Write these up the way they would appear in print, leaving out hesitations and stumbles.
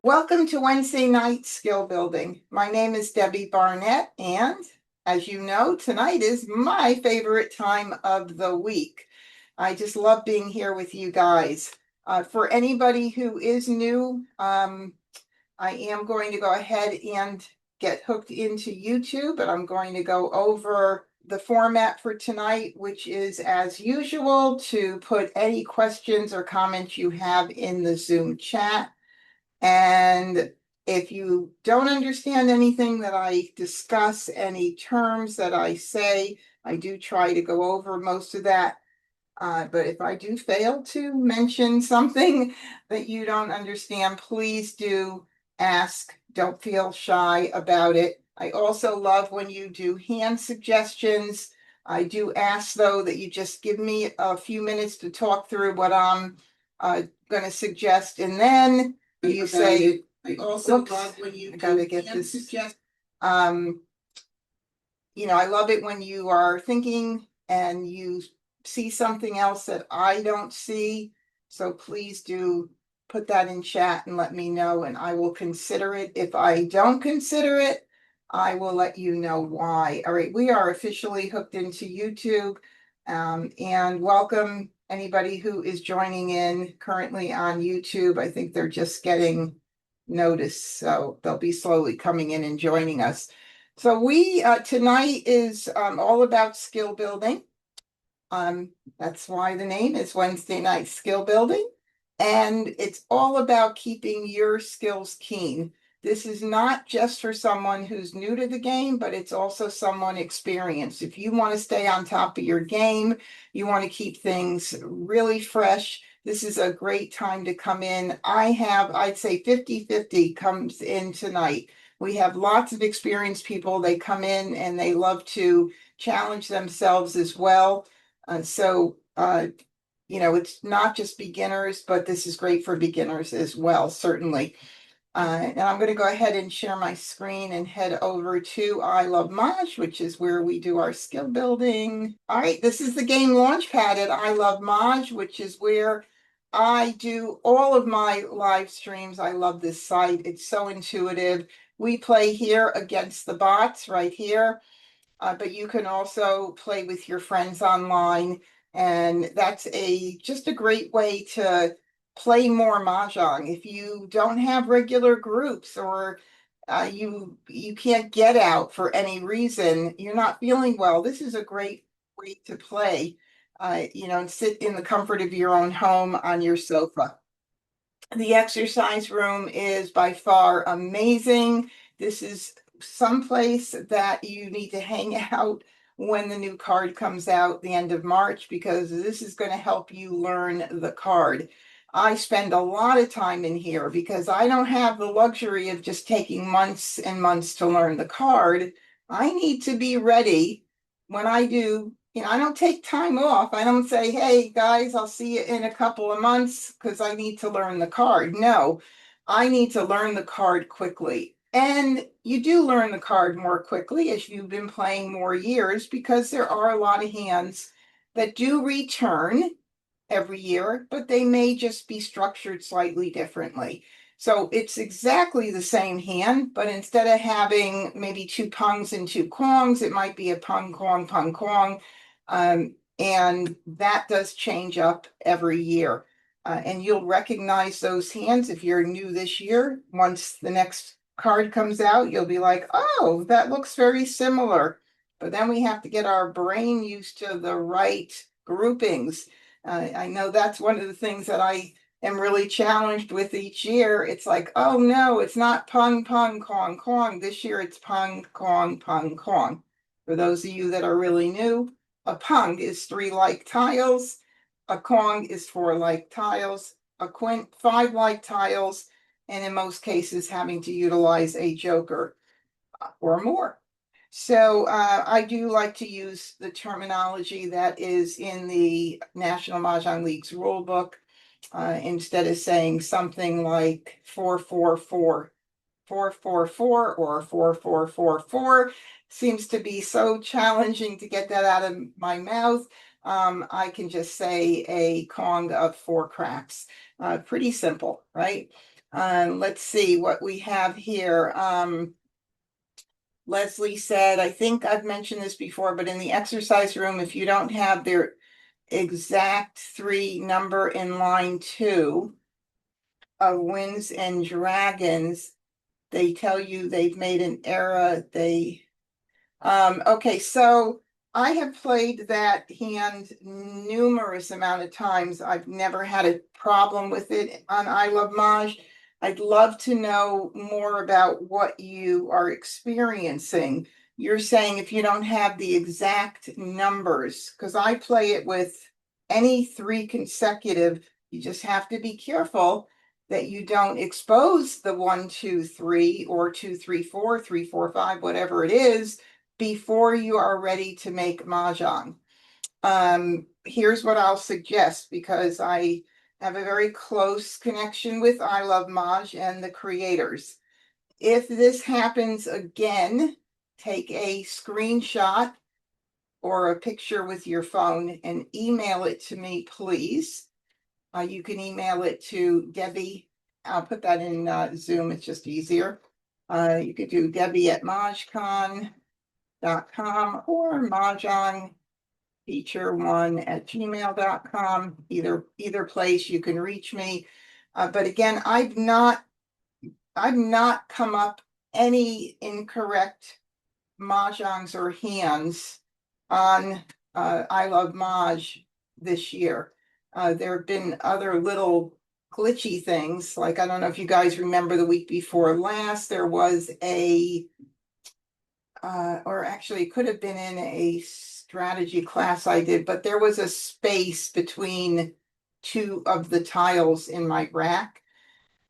Welcome to Wednesday night skill building. My name is Debbie Barnett, and as you know, tonight is my favorite time of the week. I just love being here with you guys. For anybody who is new, I am going to go ahead and get hooked into YouTube, but I'm going to go over the format for tonight, which is as usual to put any questions or comments you have in the Zoom chat. And if you don't understand anything that I discuss, any terms that I say, I do try to go over most of that. But if I do fail to mention something that you don't understand, please do ask. Don't feel shy about it. I also love when you do hand suggestions. I do ask, though, that you just give me a few minutes to talk through what I'm going to suggest, and then you say, I also love when you gotta get this suggest. I love it when you are thinking and you see something else that I don't see. So please do put that in chat and let me know, and I will consider it. If I don't consider it, I will let you know why. All right, we are officially hooked into YouTube. And welcome anybody who is joining in currently on YouTube. I think they're just getting noticed, so they'll be slowly coming in and joining us. So we tonight is all about skill building. That's why the name is Wednesday Night Skill Building. And it's all about keeping your skills keen. This is not just for someone who's new to the game, but it's also someone experienced. If you want to stay on top of your game, you want to keep things really fresh, this is a great time to come in. I'd say 50-50 comes in tonight. We have lots of experienced people. They come in and they love to challenge themselves as well. It's not just beginners, but this is great for beginners as well, certainly. And I'm going to go ahead and share my screen and head over to I Love Maj, which is where we do our skill building. All right, this is the game launchpad at I Love Maj, which is where I do all of my live streams. I love this site. It's so intuitive. We play here against the bots right here, but you can also play with your friends online. And that's just a great way to play more Mahjong. If you don't have regular groups, or you can't get out for any reason, you're not feeling well, this is a great way to play, and sit in the comfort of your own home on your sofa. The exercise room is by far amazing. This is someplace that you need to hang out when the new card comes out the end of March, because this is going to help you learn the card. I spend a lot of time in here because I don't have the luxury of just taking months and months to learn the card. I need to be ready when I do. I don't take time off. I don't say, hey guys, I'll see you in a couple of months because I need to learn the card. No, I need to learn the card quickly. And you do learn the card more quickly as you've been playing more years, because there are a lot of hands that do return every year, but they may just be structured slightly differently. So it's exactly the same hand, but instead of having maybe two pungs and two kongs, it might be a pung, kong. And that does change up every year. And you'll recognize those hands if you're new this year. Once the next card comes out, you'll be like, oh, that looks very similar. But then we have to get our brain used to the right groupings. I know that's one of the things that I am really challenged with each year. It's like, oh no, it's not pung, kong. This year it's pung, kong. For those of you that are really new, a pung is 3 like tiles, a kong is 4 like tiles, a quint 5 like tiles, and in most cases having to utilize a joker or more. So I do like to use the terminology that is in the National Mahjong League's rule book, instead of saying something like 4-4-4. 4-4-4 or 4-4-4-4 seems to be so challenging to get that out of my mouth. I can just say a Kong of 4 cracks. Pretty simple, right? Let's see what we have here. Leslie said, I think I've mentioned this before, but in the exercise room, if you don't have their exact 3 number in line 2 of Winds and Dragons, they tell you they've made an error. Okay, so I have played that hand numerous amount of times. I've never had a problem with it on I Love Maj. I'd love to know more about what you are experiencing. You're saying if you don't have the exact numbers, because I play it with any 3 consecutive, you just have to be careful that you don't expose the 1, 2, 3, or 2, 3, 4, 3, 4, 5, whatever it is, before you are ready to make Mahjong. Here's what I'll suggest, because I have a very close connection with I Love Maj and the creators. If this happens again, take a screenshot or a picture with your phone and email it to me, please. You can email it to Debbie. I'll put that in Zoom. It's just easier. You could do Debbie at MahjCon.com or Mahjong teacher1@gmail.com. Either place you can reach me. But again, I've not come up any incorrect mahjongs or hands on I Love Maj this year. There have been other little glitchy things, like I don't know if you guys remember the week before last, there was a or actually it could have been in a strategy class I did, but there was a space between 2 of the tiles in my rack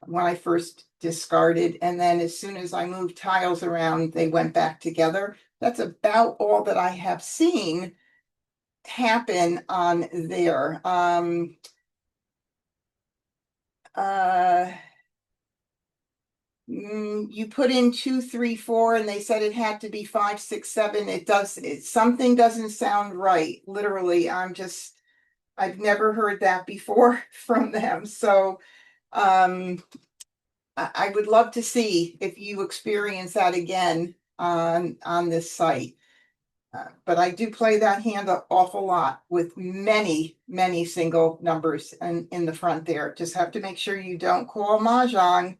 when I first discarded, and then as soon as I moved tiles around, they went back together. That's about all that I have seen happen on there. You put in 2, 3, 4, and they said it had to be 5, 6, 7. Something doesn't sound right. Literally, I've never heard that before from them. So, I would love to see if you experience that again on this site. But I do play that hand an awful lot with many, many single numbers in the front there. Just have to make sure you don't call Mahjong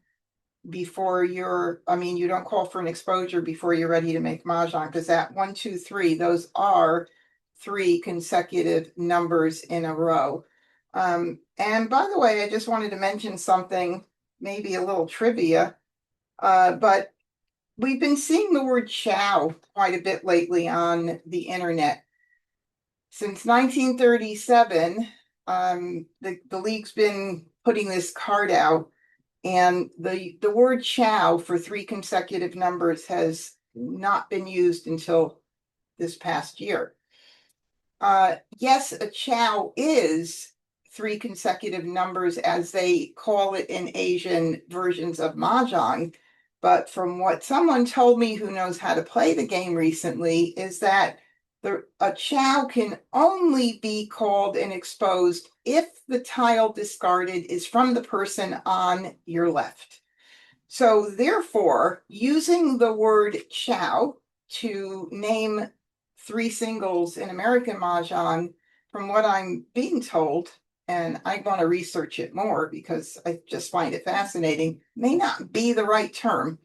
before you don't call for an exposure before you're ready to make Mahjong, because that 1, 2, 3, those are 3 consecutive numbers in a row. And by the way, I just wanted to mention something, maybe a little trivia, but we've been seeing the word chow quite a bit lately on the internet. Since 1937, the league's been putting this card out, and the word chow for 3 consecutive numbers has not been used until this past year. Yes, a chow is 3 consecutive numbers, as they call it in Asian versions of Mahjong. But from what someone told me who knows how to play the game recently, is that a chow can only be called and exposed if the tile discarded is from the person on your left. So therefore, using the word chow to name 3 singles in American Mahjong, from what I'm being told, and I want to research it more because I just find it fascinating, may not be the right term.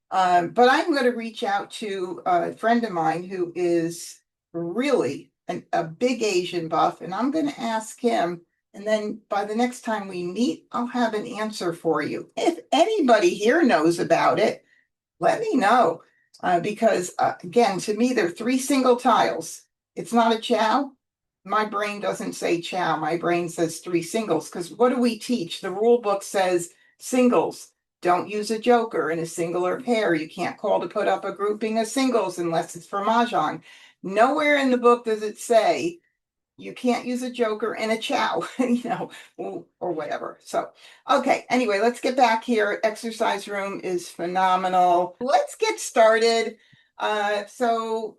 But I'm going to reach out to a friend of mine who is really a big Asian buff, and I'm going to ask him. And then by the next time we meet, I'll have an answer for you. If anybody here knows about it, let me know. Because again, to me, they're 3 single tiles. It's not a chow. My brain doesn't say chow. My brain says 3 singles. Because what do we teach? The rule book says singles. Don't use a joker in a single or pair. You can't call to put up a grouping of singles unless it's for Mahjong. Nowhere in the book does it say you can't use a joker in a chow, or whatever. So, okay, anyway, let's get back here. Exercise room is phenomenal. Let's get started. We're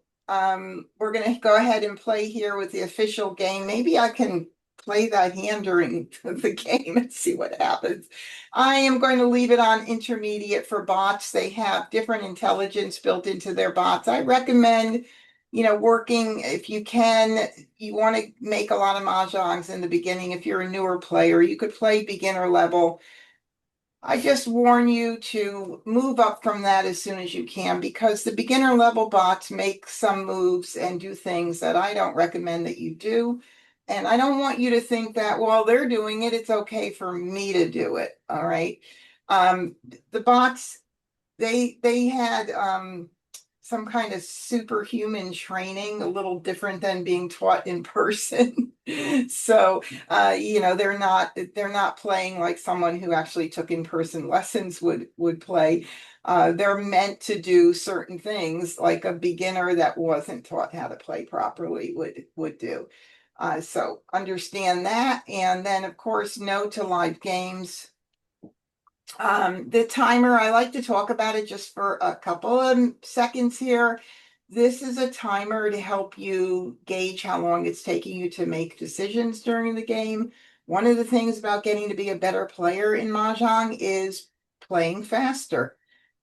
going to go ahead and play here with the official game. Maybe I can play that hand during the game and see what happens. I am going to leave it on intermediate for bots. They have different intelligence built into their bots. I recommend, working if you can. You want to make a lot of mahjongs in the beginning. If you're a newer player, you could play beginner level. I just warn you to move up from that as soon as you can, because the beginner level bots make some moves and do things that I don't recommend that you do. And I don't want you to think that, well, they're doing it, it's okay for me to do it. All right. The bots, they had some kind of superhuman training, a little different than being taught in person. So they're not playing like someone who actually took in-person lessons would play. They're meant to do certain things like a beginner that wasn't taught how to play properly would do. So understand that. And then of course, no to live games. The timer, I like to talk about it just for a couple of seconds here. This is a timer to help you gauge how long it's taking you to make decisions during the game. One of the things about getting to be a better player in Mahjong is playing faster.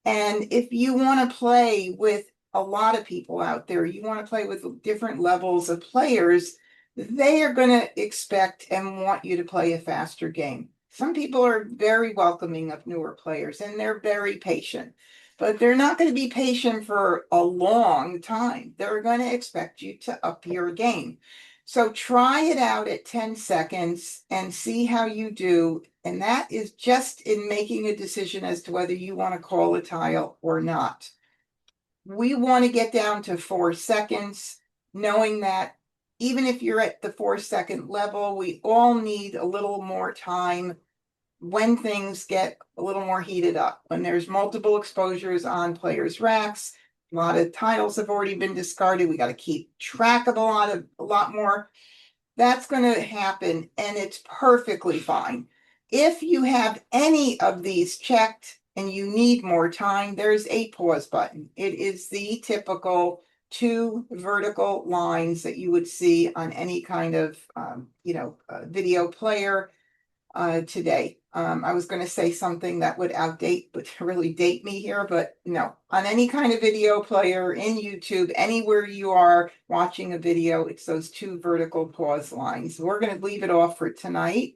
And if you want to play with a lot of people out there, you want to play with different levels of players, they are going to expect and want you to play a faster game. Some people are very welcoming of newer players and they're very patient, but they're not going to be patient for a long time. They're going to expect you to up your game. So try it out at 10 seconds and see how you do. And that is just in making a decision as to whether you want to call a tile or not. We want to get down to 4 seconds, knowing that even if you're at the 4-second level, we all need a little more time when things get a little more heated up. When there's multiple exposures on players' racks, a lot of tiles have already been discarded. We got to keep track of a lot more. That's going to happen, and it's perfectly fine. If you have any of these checked and you need more time, there's a pause button. It is the typical 2 vertical lines that you would see on any kind of video player today. I was going to say something that would really date me here, but no. On any kind of video player in YouTube, anywhere you are watching a video, it's those 2 vertical pause lines. We're going to leave it off for tonight.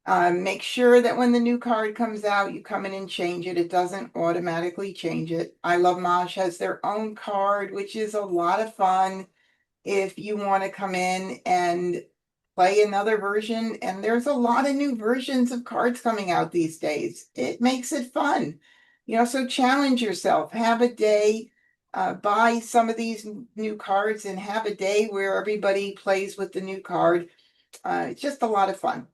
Make sure that when the new card comes out, you come in and change it. It doesn't automatically change it. I Love Maj has their own card, which is a lot of fun if you want to come in and play another version. And there's a lot of new versions of cards coming out these days. It makes it fun. So challenge yourself. Have a day, buy some of these new cards and have a day where everybody plays with the new card. It's just a lot of fun.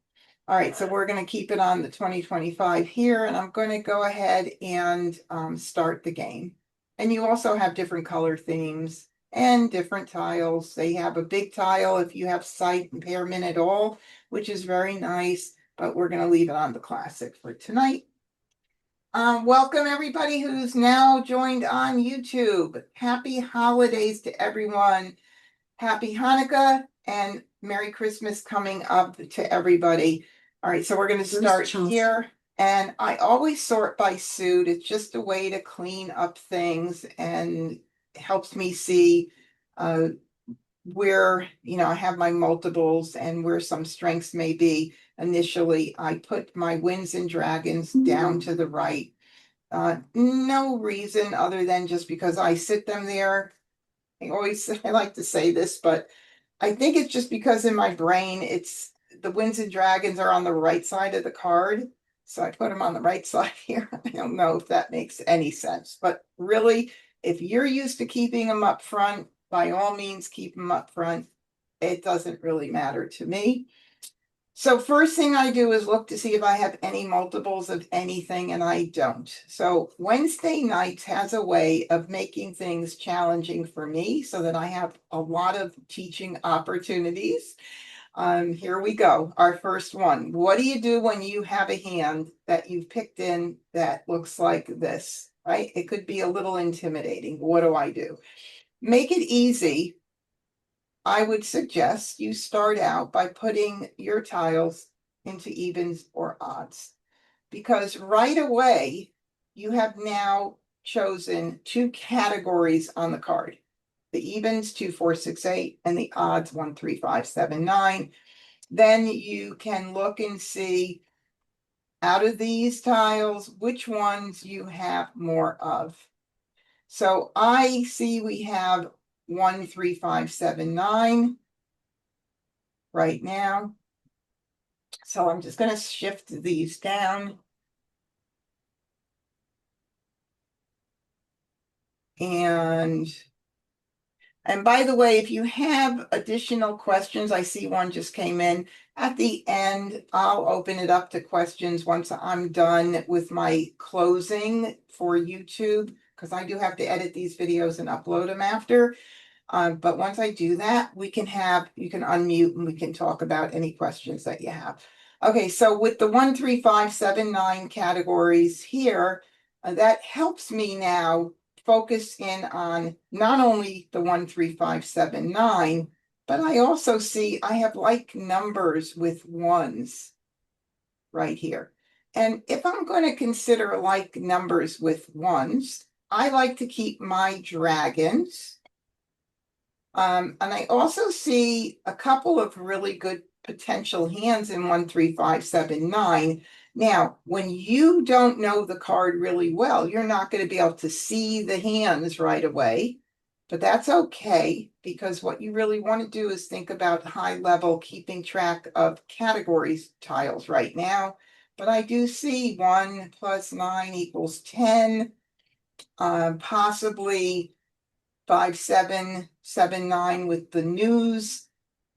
All right, so we're going to keep it on the 2025 here, and I'm going to go ahead and start the game. And you also have different color themes and different tiles. They have a big tile if you have sight impairment at all, which is very nice, but we're going to leave it on the classic for tonight. Welcome everybody who's now joined on YouTube. Happy holidays to everyone. Happy Hanukkah and Merry Christmas coming up to everybody. All right, so we're going to start here. And I always sort by suit. It's just a way to clean up things and helps me see where, I have my multiples and where some strengths may be. Initially, I put my Winds and Dragons down to the right. No reason other than just because I sit them there. I like to say this, but I think it's just because in my brain, it's the Winds and Dragons are on the right side of the card. So I put them on the right side here. I don't know if that makes any sense, but really, if you're used to keeping them up front, by all means, keep them up front. It doesn't really matter to me. So first thing I do is look to see if I have any multiples of anything, and I don't. So Wednesday nights has a way of making things challenging for me so that I have a lot of teaching opportunities. Here we go. Our first one. What do you do when you have a hand that you've picked in that looks like this, right? It could be a little intimidating. What do I do? Make it easy. I would suggest you start out by putting your tiles into evens or odds, because right away you have now chosen two categories on the card. The evens 2, 4, 6, 8, and the odds 1, 3, 5, 7, 9. Then you can look and see out of these tiles which ones you have more of. So I see we have 1, 3, 5, 7, 9 right now. So I'm just going to shift these down. And by the way, if you have additional questions, I see one just came in. At the end, I'll open it up to questions once I'm done with my closing for YouTube, because I do have to edit these videos and upload them after. But once I do that, you can unmute and we can talk about any questions that you have. Okay, so with the 1, 3, 5, 7, 9 categories here, that helps me now focus in on not only the 1, 3, 5, 7, 9, but I also see I have like numbers with ones right here. And if I'm going to consider like numbers with ones, I like to keep my dragons. And I also see a couple of really good potential hands in 1, 3, 5, 7, 9. Now, when you don't know the card really well, you're not going to be able to see the hands right away, but that's okay, because what you really want to do is think about high level, keeping track of categories tiles right now. But I do see 1 + 9 = 10, possibly 5, 7, 7, 9 with the news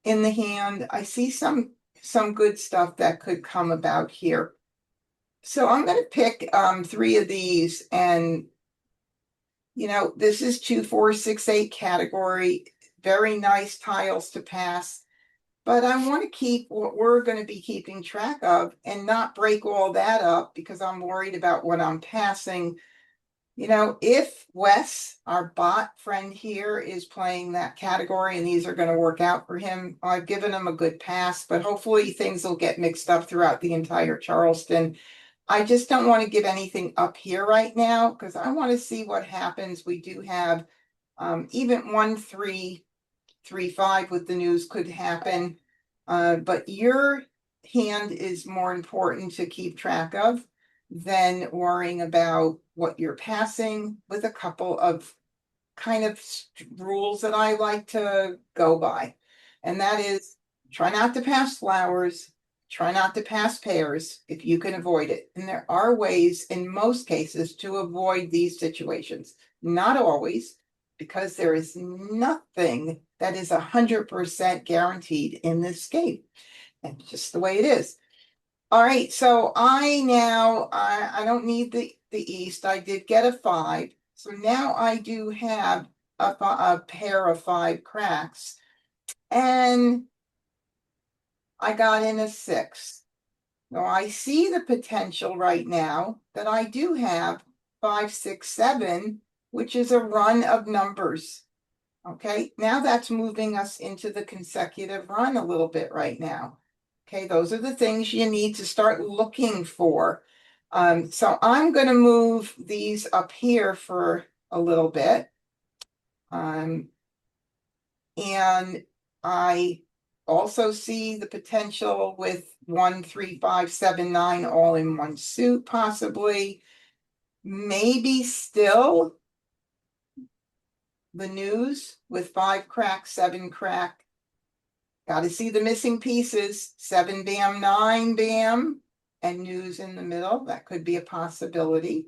in the hand. I see some good stuff that could come about here. So I'm going to pick 3 of these, and this is 2, 4, 6, 8 category. Very nice tiles to pass, but I want to keep what we're going to be keeping track of and not break all that up, because I'm worried about what I'm passing. If Wes, our bot friend here, is playing that category and these are going to work out for him, I've given him a good pass, but hopefully things will get mixed up throughout the entire Charleston. I just don't want to give anything up here right now, because I want to see what happens. We do have even 1, 3, 3, 5 with the news could happen. But your hand is more important to keep track of than worrying about what you're passing, with a couple of kind of rules that I like to go by. And that is, try not to pass flowers, try not to pass pears if you can avoid it. And there are ways in most cases to avoid these situations. Not always, because there is nothing that is 100% guaranteed in this game. And just the way it is. All right, so I don't need the East. I did get a 5. So now I do have a pair of 5 cracks. And I got in a 6. Now I see the potential right now that I do have 5, 6, 7, which is a run of numbers. Okay, now that's moving us into the consecutive run a little bit right now. Okay, those are the things you need to start looking for. So I'm going to move these up here for a little bit. And I also see the potential with 1, 3, 5, 7, 9 all in one suit, possibly. Maybe still the news with 5 crack, 7 crack. Got to see the missing pieces. 7 bam, 9 bam, and news in the middle. That could be a possibility.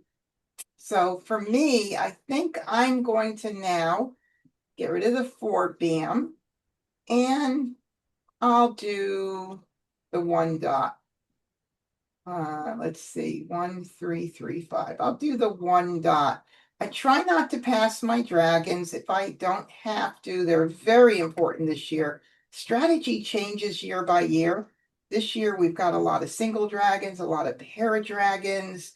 So for me, I think I'm going to now get rid of the 4 bam, and I'll do the 1 dot. Let's see, 1, 3, 3, 5. I'll do the 1 dot. I try not to pass my dragons if I don't have to. They're very important this year. Strategy changes year by year. This year we've got a lot of single dragons, a lot of pair of dragons,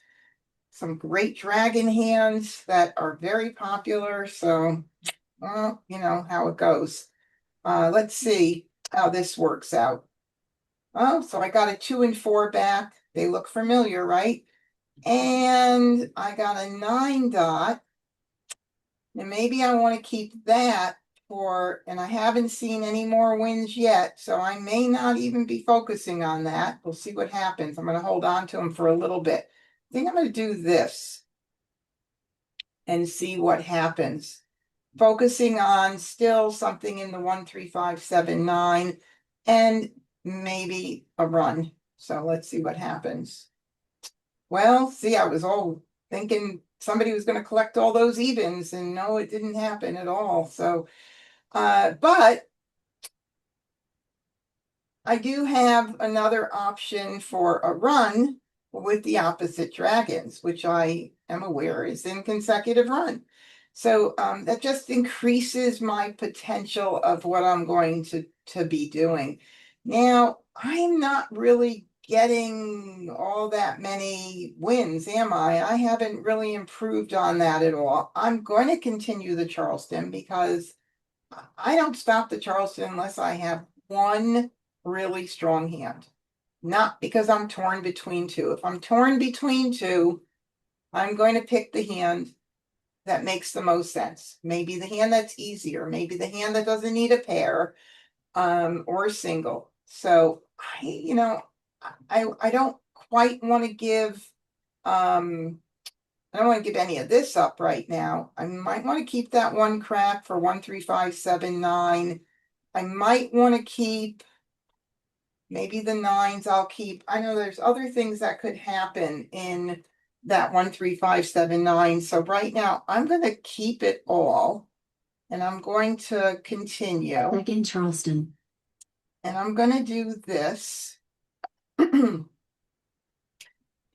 some great dragon hands that are very popular. So, well, you know how it goes. Let's see how this works out. Oh, so I got a 2 and 4 back. They look familiar, right? And I got a 9 dot. And maybe I want to keep that and I haven't seen any more wins yet, so I may not even be focusing on that. We'll see what happens. I'm going to hold on to them for a little bit. I think I'm going to do this and see what happens. Focusing on still something in the 1, 3, 5, 7, 9, and maybe a run. So let's see what happens. Well, see, I was all thinking somebody was going to collect all those evens, and no, it didn't happen at all. So, but I do have another option for a run with the opposite dragons, which I am aware is in consecutive run. So that just increases my potential of what I'm going to be doing. Now, I'm not really getting all that many wins, am I? I haven't really improved on that at all. I'm going to continue the Charleston because I don't stop the Charleston unless I have one really strong hand. Not because I'm torn between two. If I'm torn between two, I'm going to pick the hand that makes the most sense. Maybe the hand that's easier, maybe the hand that doesn't need a pair, or a single. So I don't quite want to give I don't want to give any of this up right now. I might want to keep that one crack for 1, 3, 5, 7, 9. I might want to keep maybe the 9s I'll keep. I know there's other things that could happen in that 1, 3, 5, 7, 9. So right now I'm going to keep it all and I'm going to continue. Back in Charleston. And I'm going to do this. And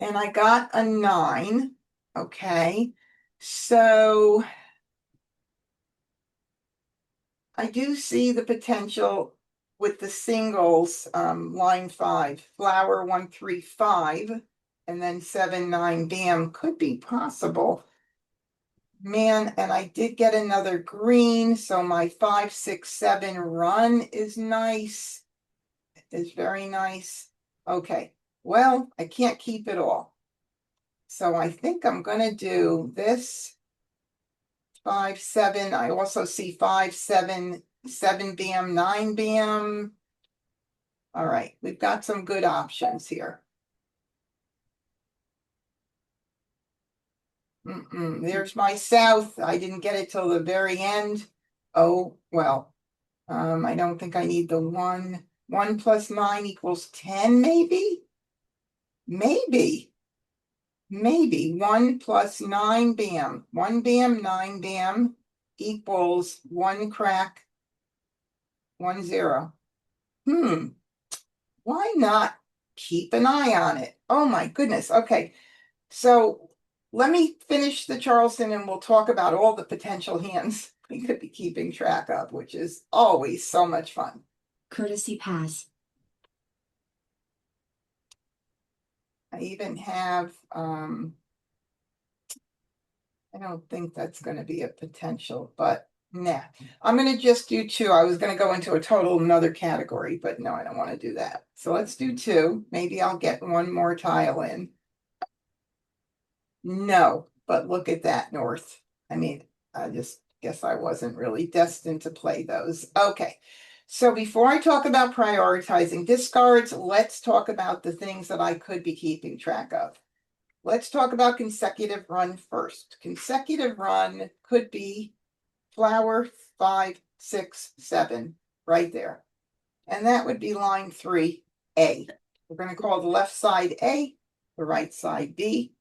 I got a 9. Okay. So I do see the potential with the singles, line 5, flower 1, 3, 5, and then 7, 9, bam, could be possible. Man, and I did get another green, so my 5, 6, 7 run is nice. Is very nice. Okay, well, I can't keep it all. So I think I'm going to do this. 5, 7. I also see 5, 7, 7 bam, 9 bam. All right, we've got some good options here. There's my south. I didn't get it till the very end. Oh, well, I don't think I need the 1. 1 plus 9 equals 10, maybe? Maybe 1 plus 9 bam. 1 bam, 9 bam equals 1 crack, 1 0. Why not keep an eye on it? Oh my goodness. Okay. So let me finish the Charleston and we'll talk about all the potential hands we could be keeping track of, which is always so much fun. Courtesy pass. I even have, I don't think that's going to be a potential, but nah, I'm going to just do 2. I was going to go into a total another category, but no, I don't want to do that. So let's do 2. Maybe I'll get one more tile in. No, but look at that, North. I mean, I just guess I wasn't really destined to play those. Okay, so before I talk about prioritizing discards, let's talk about the things that I could be keeping track of. Let's talk about consecutive run first. Consecutive run could be flower 5, 6, 7, right there. And that would be line 3A. We're going to call the left side A, the right side B.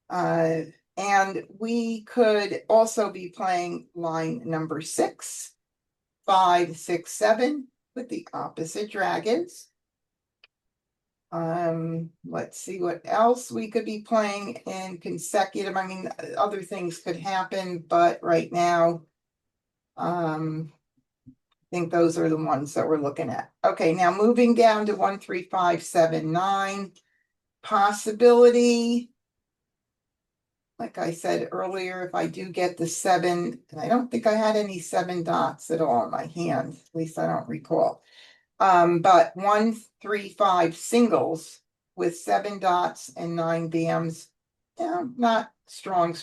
And we could also be playing line number 6, 5, 6, 7 with the opposite dragons. Let's see what else we could be playing in consecutive. I mean, other things could happen, but right now, I think those are the ones that we're looking at. Okay, now moving down to 1, 3, 5, 7, 9. Possibility. like I said earlier, if I do get the 7, and I don't think I had any 7 dots at all in my hand, at least I don't recall. But 1, 3, 5 singles with 7 dots and 9 BMs, yeah, not strong.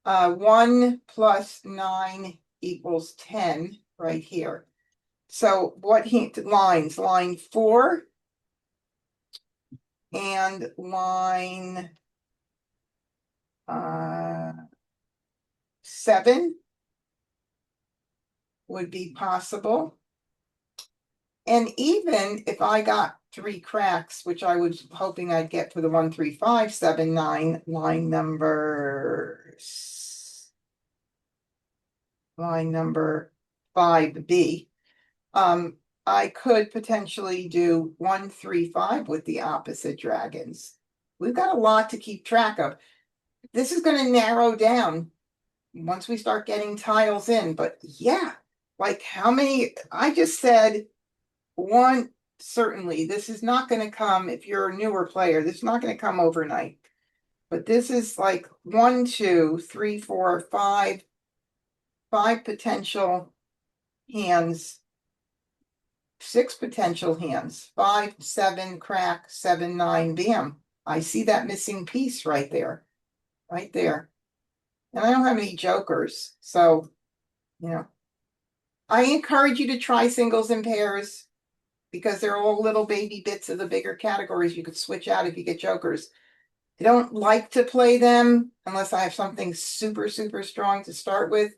1 plus 9 equals 10 right here. So what lines? Line 4 and line 7 would be possible. And even if I got 3 cracks, which I was hoping I'd get for the 1, 3, 5, 7, 9 line number 5B, I could potentially do 1, 3, 5 with the opposite dragons. We've got a lot to keep track of. This is going to narrow down once we start getting tiles in, but yeah, like how many? I just said 1. Certainly, this is not going to come if you're a newer player. This is not going to come overnight. But this is like 1, 2, 3, 4, 5 potential hands, 6 potential hands, 5, 7 crack, 7, 9 bam. I see that missing piece right there. And I don't have any jokers, so I encourage you to try singles and pairs because they're all little baby bits of the bigger categories you could switch out if you get jokers. I don't like to play them unless I have something super strong to start with,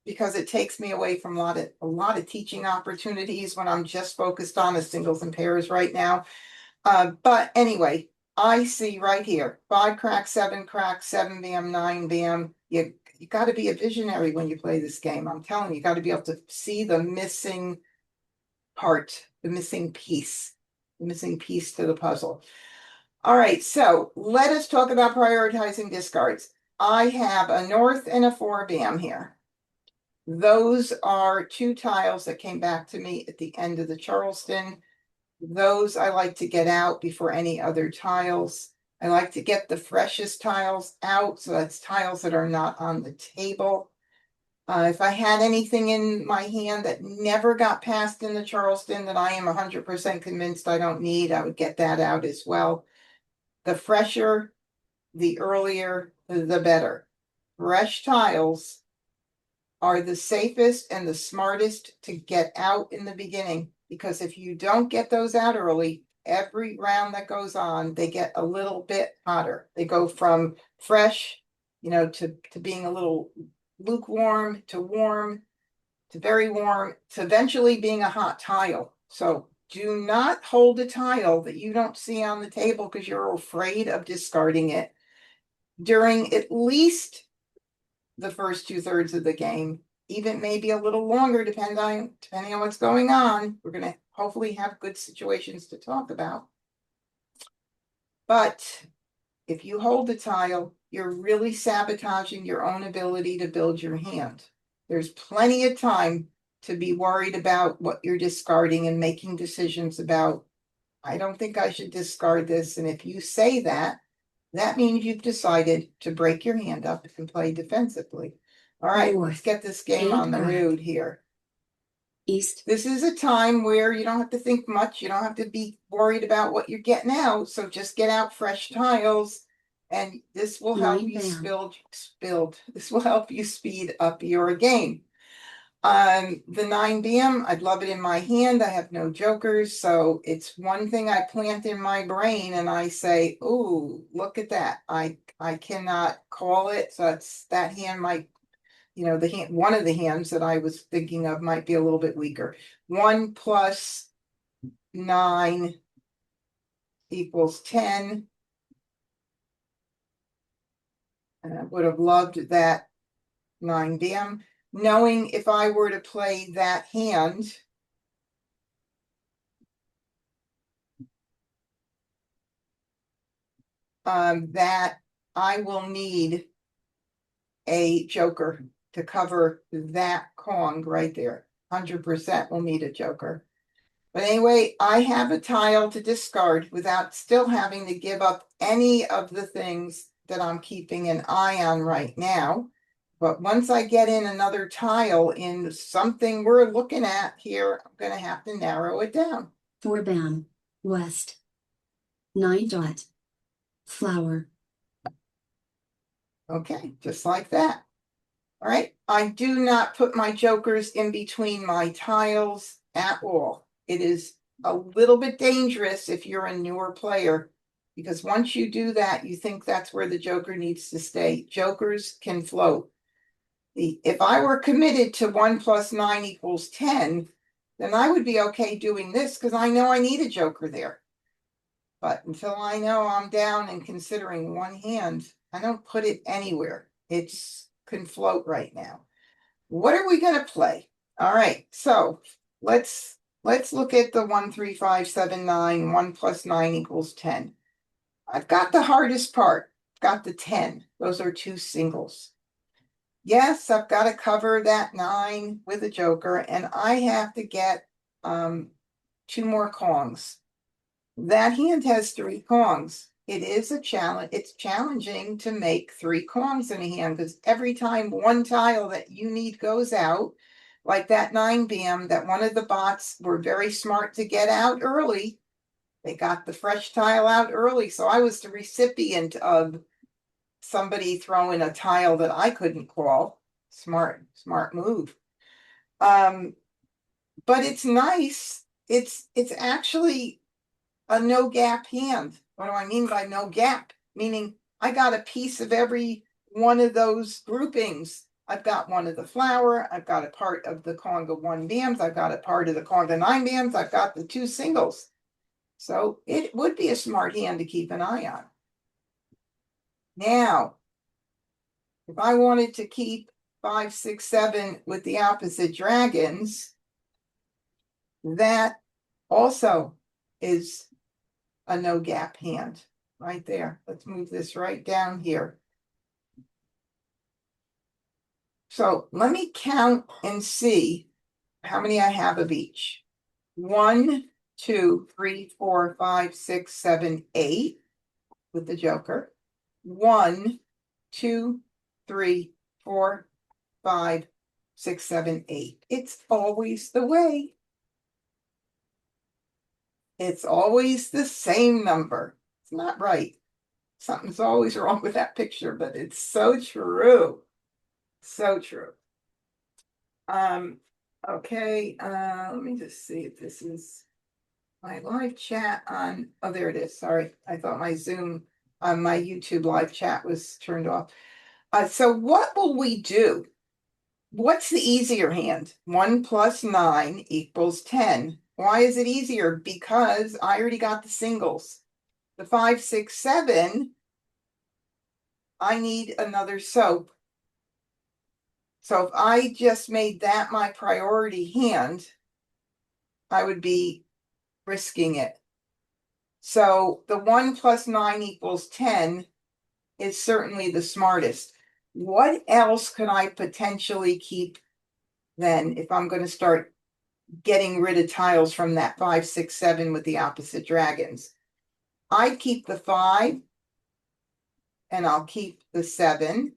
because it takes me away from a lot of teaching opportunities when I'm just focused on the singles and pairs right now. But anyway, I see right here 5 crack, 7 crack, 7 bam, 9 bam. You got to be a visionary when you play this game. I'm telling you, you got to be able to see the missing part, the missing piece to the puzzle. All right, so let us talk about prioritizing discards. I have a north and a 4 bam here. Those are 2 tiles that came back to me at the end of the Charleston. Those I like to get out before any other tiles. I like to get the freshest tiles out, so that's tiles that are not on the table. If I had anything in my hand that never got passed in the Charleston that I am 100% convinced I don't need, I would get that out as well. The fresher, the earlier, the better. Fresh tiles are the safest and the smartest to get out in the beginning, because if you don't get those out early, every round that goes on, they get a little bit hotter. They go from fresh, to being a little lukewarm to warm to very warm to eventually being a hot tile. So do not hold a tile that you don't see on the table because you're afraid of discarding it during at least the first 2/3 of the game, even maybe a little longer, depending on what's going on. We're going to hopefully have good situations to talk about. But if you hold the tile, you're really sabotaging your own ability to build your hand. There's plenty of time to be worried about what you're discarding and making decisions about, I don't think I should discard this. And if you say that, that means you've decided to break your hand up and play defensively. All right, let's get this game on the road here. East. This is a time where you don't have to think much. You don't have to be worried about what you're getting out. So just get out fresh tiles, and this will help you This will help you speed up your game. The 9 bam, I'd love it in my hand. I have no jokers, so it's one thing I plant in my brain and I say, "Ooh, look at that." I cannot call it, so that hand might, one of the hands that I was thinking of might be a little bit weaker. 1 plus 9 equals 10. And I would have loved that 9 bam. Knowing if I were to play that hand, that I will need a joker to cover that Kong right there. 100% will need a joker. But anyway, I have a tile to discard without still having to give up any of the things that I'm keeping an eye on right now. But once I get in another tile in something we're looking at here, I'm gonna have to narrow it down. 4 bam. West. 9 dot. Flower. Okay, just like that. All right, I do not put my jokers in between my tiles at all. It is a little bit dangerous if you're a newer player, because once you do that, you think that's where the joker needs to stay. Jokers can float. If I were committed to 1 + 9 = 10, then I would be okay doing this because I know I need a joker there. But until I know I'm down and considering one hand, I don't put it anywhere. It's can float right now. What are we gonna play? All right, so let's look at the 1 3 5 7 9. 1 + 9 = 10. I've got the hardest part. Got the 10. Those are two singles. Yes, I've got to cover that 9 with a joker, and I have to get 2 more Kongs. That hand has 3 Kongs. It is a challenge. It's challenging to make 3 Kongs in a hand because every time one tile that you need goes out, like that 9 bam, that one of the bots were very smart to get out early. They got the fresh tile out early. So I was the recipient of somebody throwing a tile that I couldn't call. Smart move. But it's nice. It's actually a no gap hand. What do I mean by no gap? Meaning I got a piece of every one of those groupings. I've got one of the flower, I've got a part of the conga 1 bams, I've got a part of the conga 9 bams, I've got the 2 singles. So it would be a smart hand to keep an eye on. Now, if I wanted to keep 5, 6, 7 with the opposite dragons, that also is a no gap hand right there. Let's move this right down here. So let me count and see how many I have of each. 1, 2, 3, 4, 5, 6, 7, 8 with the joker. 1, 2, 3, 4, 5, 6, 7, 8. It's always the way. It's always the same number. It's not right. Something's always wrong with that picture, but it's so true. So true. Okay, let me just see if this is my live chat on. Oh, there it is. Sorry. I thought my Zoom on my YouTube live chat was turned off. So what will we do? What's the easier hand? 1 + 9 = 10. Why is it easier? Because I already got the singles. The 5, 6, 7, I need another soap. So if I just made that my priority hand, I would be risking it. So the 1 + 9 = 10 is certainly the smartest. What else could I potentially keep then if I'm going to start getting rid of tiles from that 5, 6, 7 with the opposite dragons? I'd keep the 5 and I'll keep the 7.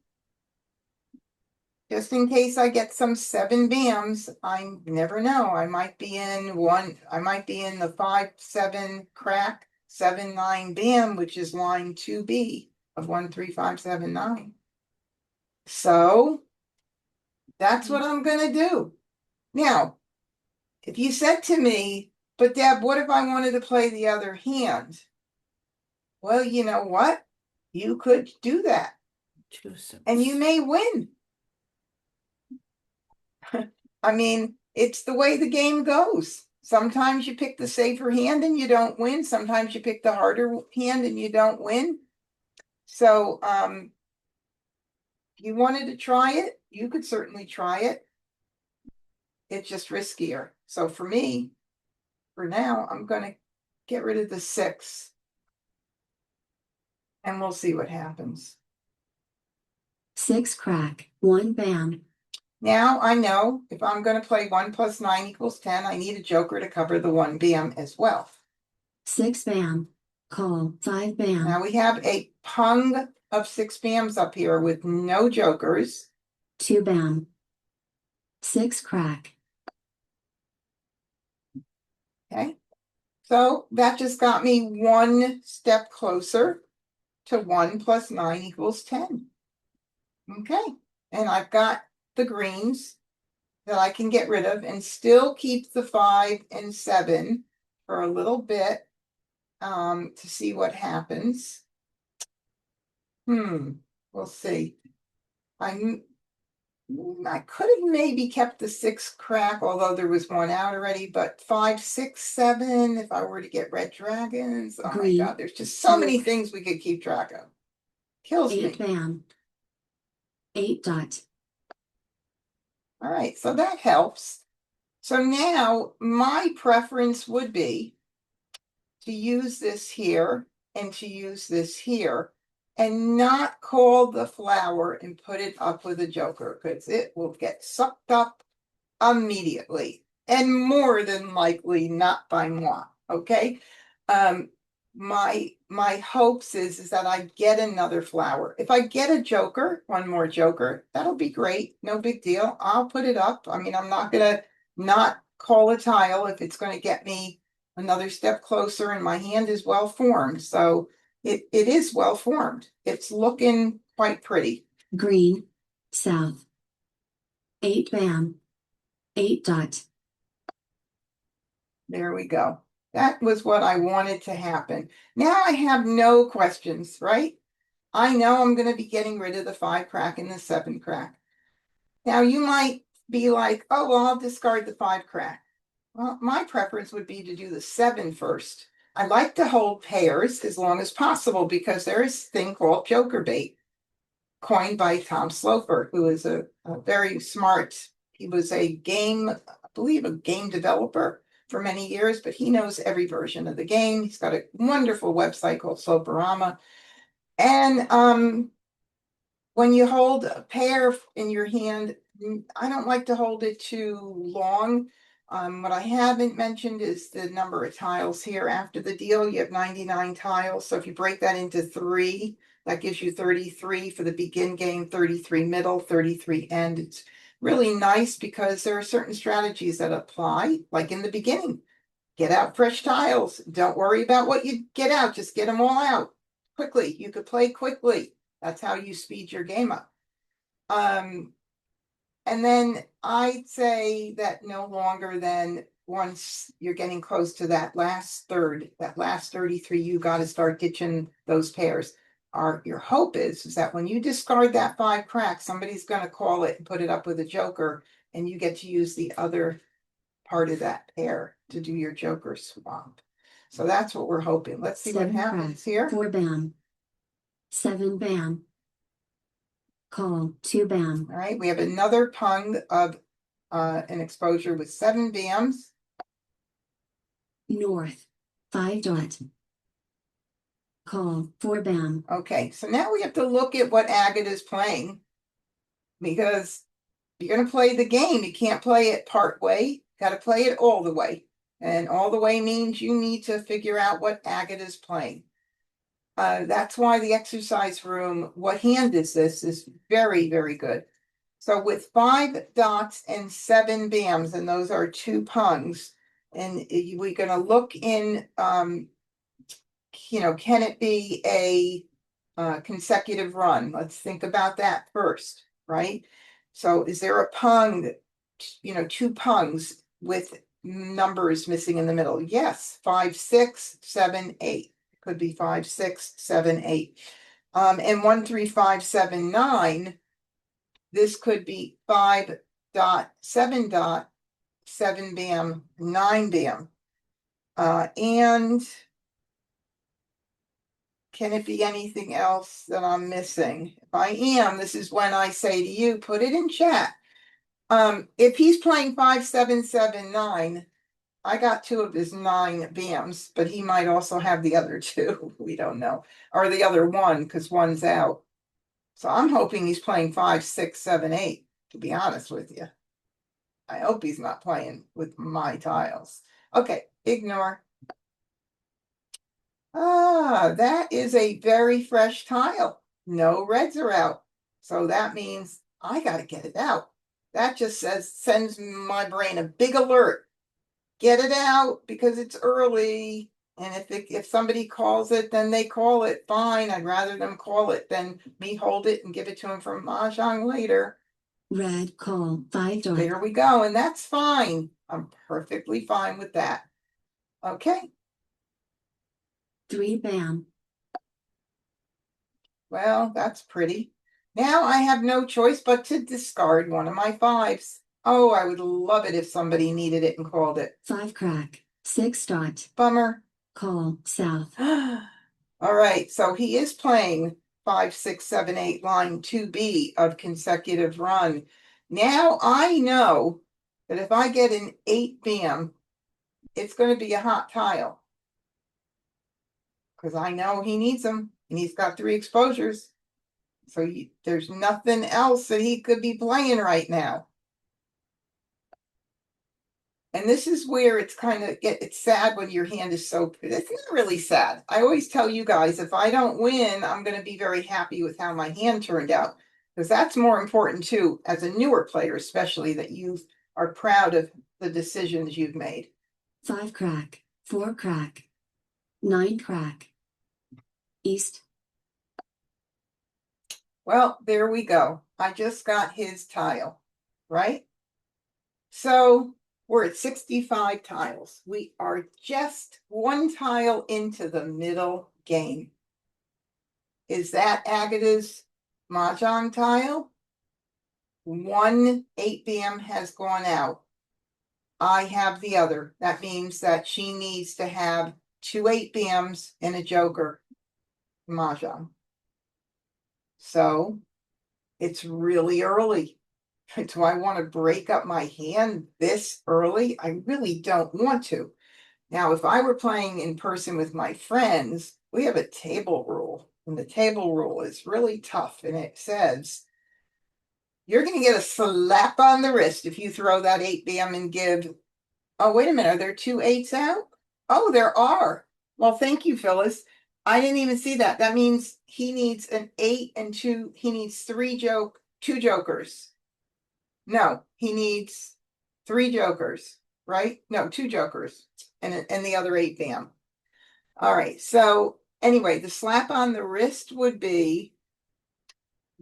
Just in case I get some 7 bams, I never know. I might be in the 5, 7 crack, 7, 9 bam, which is line 2B of 1, 3, 5, 7, 9. So that's what I'm gonna do. Now, if you said to me, but Deb, what if I wanted to play the other hand? Well, you know what? You could do that. And you may win. I mean, it's the way the game goes. Sometimes you pick the safer hand and you don't win. Sometimes you pick the harder hand and you don't win. So, if you wanted to try it, you could certainly try it. It's just riskier. So for me, for now, I'm going to get rid of the 6. And we'll see what happens. 6 crack. 1 bam. Now I know if I'm going to play 1 + 9 = 10, I need a joker to cover the 1 bam as well. 6 bam. Call. 5 bam. Now we have a pung of 6 bams up here with no jokers. 2 bam. 6 crack. Okay, so that just got me one step closer to 1 plus 9 equals 10. Okay, and I've got the greens that I can get rid of and still keep the 5 and 7 for a little bit to see what happens. We'll see. I could have maybe kept the 6 crack, although there was one out already, but 5, 6, 7, if I were to get red dragons. Oh my God, there's just so many things we could keep track of. Kills 8 me. bam. 8 dot. All right, so that helps. So now my preference would be to use this here and to use this here and not call the flower and put it up with a joker because it will get sucked up immediately and more than likely not by moi. Okay. My hopes is that I get another flower. If I get a joker, one more joker, that'll be great. No big deal. I'll put it up. I mean, I'm not gonna not call a tile if it's gonna get me another step closer and my hand is well formed. So it is well formed. It's looking quite pretty. Green. South. 8 bam. 8 dot. There we go. That was what I wanted to happen. Now I have no questions, right? I know I'm going to be getting rid of the 5 crack and the 7 crack. Now you might be like, oh, well, I'll discard the 5 crack. Well, my preference would be to do the 7 first. I like to hold pairs as long as possible because there is a thing called joker bait, coined by Tom Sloper, who is a very smart, he was a game, I believe a game developer for many years, but he knows every version of the game. He's got a wonderful website called Sloperama. And when you hold a pair in your hand, I don't like to hold it too long. What I haven't mentioned is the number of tiles here. After the deal, you have 99 tiles. So if you break that into 3, that gives you 33 for the begin game, 33 middle, 33 end. It's really nice because there are certain strategies that apply, like in the beginning. Get out fresh tiles. Don't worry about what you get out. Just get them all out quickly. You could play quickly. That's how you speed your game up. And then I'd say that no longer than once you're getting close to that last third, that last 33, you got to start ditching those pairs. Your hope is that when you discard that 5 crack, somebody's going to call it and put it up with a joker, and you get to use the other part of that pair to do your joker swap. So that's what we're hoping. Let's see what happens here. 4 bam. 7 bam. Call. 2 bam. All right, we have another pung of an exposure with 7 bams. North. 5 dot. Call. 4 bam. Okay, so now we have to look at what Agate is playing, because you're going to play the game. You can't play it part way. Got to play it all the way. And all the way means you need to figure out what Agate is playing. That's why the exercise room, what hand is this, is very, very good. So with 5 dots and 7 bams, and those are 2 pungs, and we're going to look in, can it be a consecutive run? Let's think about that first, right? So is there a pung, 2 pungs with numbers missing in the middle? Yes, 5, 6, 7, 8. Could be 5, 6, 7, 8. And 1, 3, 5, 7, 9. This could be 5 dot, 7 dot, 7 bam, 9 bam. And can it be anything else that I'm missing? If I am, this is when I say to you, put it in chat. If he's playing 5, 7, 7, 9, I got 2 of his 9 bams, but he might also have the other 2. We don't know. Or the other 1, because 1's out. So I'm hoping he's playing 5, 6, 7, 8, to be honest with you. I hope he's not playing with my tiles. Okay, ignore. Ah, that is a very fresh tile. No reds are out. So that means I gotta get it out. That just sends my brain a big alert. Get it out because it's early. And if somebody calls it, then they call it. Fine. I'd rather them call it than me hold it and give it to them from Mah Jongg later. Red, call, 5 dot. There we go. And that's fine. I'm perfectly fine with that. Okay. 3 bam. Well, that's pretty. Now I have no choice but to discard one of my fives. Oh, I would love it if somebody needed it and called it. 5 crack, 6 dot. Bummer. Call, south. All right, so he is playing 5, 6, 7, 8, line 2B of consecutive run. Now I know that if I get an 8 bam, it's going to be a hot tile. Because I know he needs them, and he's got 3 exposures. So there's nothing else that he could be playing right now. And this is where it's kind of it's sad when your hand is so, it's not really sad. I always tell you guys, if I don't win, I'm going to be very happy with how my hand turned out. Because that's more important too, as a newer player, especially, that you are proud of the decisions you've made. 5 crack, 4 crack, 9 crack. East. Well, there we go. I just got his tile, right? So we're at 65 tiles. We are just 1 tile into the middle game. Is that Agata's Mahjong tile? 1 8 bam has gone out. I have the other. That means that she needs to have 2 8 bams and a joker Mahjong. So it's really early. Do I want to break up my hand this early? I really don't want to. Now, if I were playing in person with my friends, we have a table rule. And the table rule is really tough. And it says, you're going to get a slap on the wrist if you throw that 8 bam and give. Oh, wait a minute. Are there 2 8s out? Oh, there are. Well, thank you, Phyllis. I didn't even see that. That means he needs an 8 and 2. He needs 2 jokers. No, he needs 3 jokers, right? No, 2 jokers and the other 8 bam. All right. So anyway, the slap on the wrist would be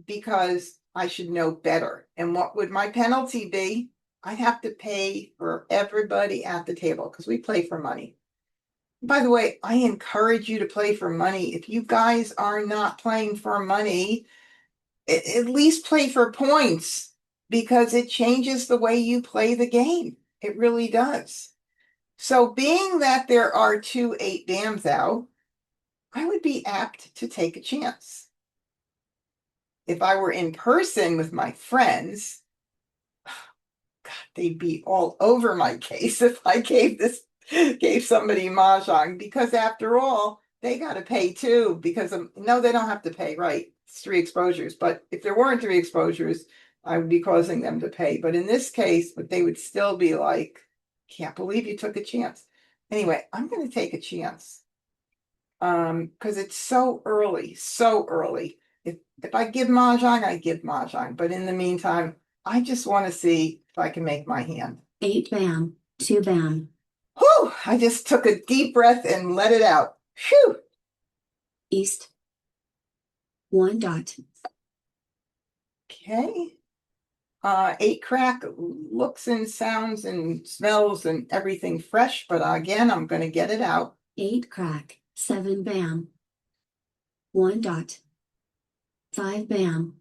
because I should know better. And what would my penalty be? I'd have to pay for everybody at the table because we play for money. By the way, I encourage you to play for money. If you guys are not playing for money, at least play for points, because it changes the way you play the game. It really does. So being that there are 2 8 bams out, I would be apt to take a chance. If I were in person with my friends, God, they'd be all over my case if I gave somebody Mahjong, because after all, they got to pay too, because no, they don't have to pay, right? It's 3 exposures. But if there weren't 3 exposures, I would be causing them to pay. But in this case, but they would still be like, can't believe you took a chance. Anyway, I'm going to take a chance. Because it's so early, so early. If I give Mahjong, I give Mahjong. But in the meantime, I just want to see if I can make my hand. 8 bam, 2 bam. Whew! I just took a deep breath and let it out. Phew! East. 1 dot. Okay. 8 crack looks and sounds and smells and everything fresh, but again, I'm going to get it out. 8 crack, 7 bam. 1 dot. 5 bam.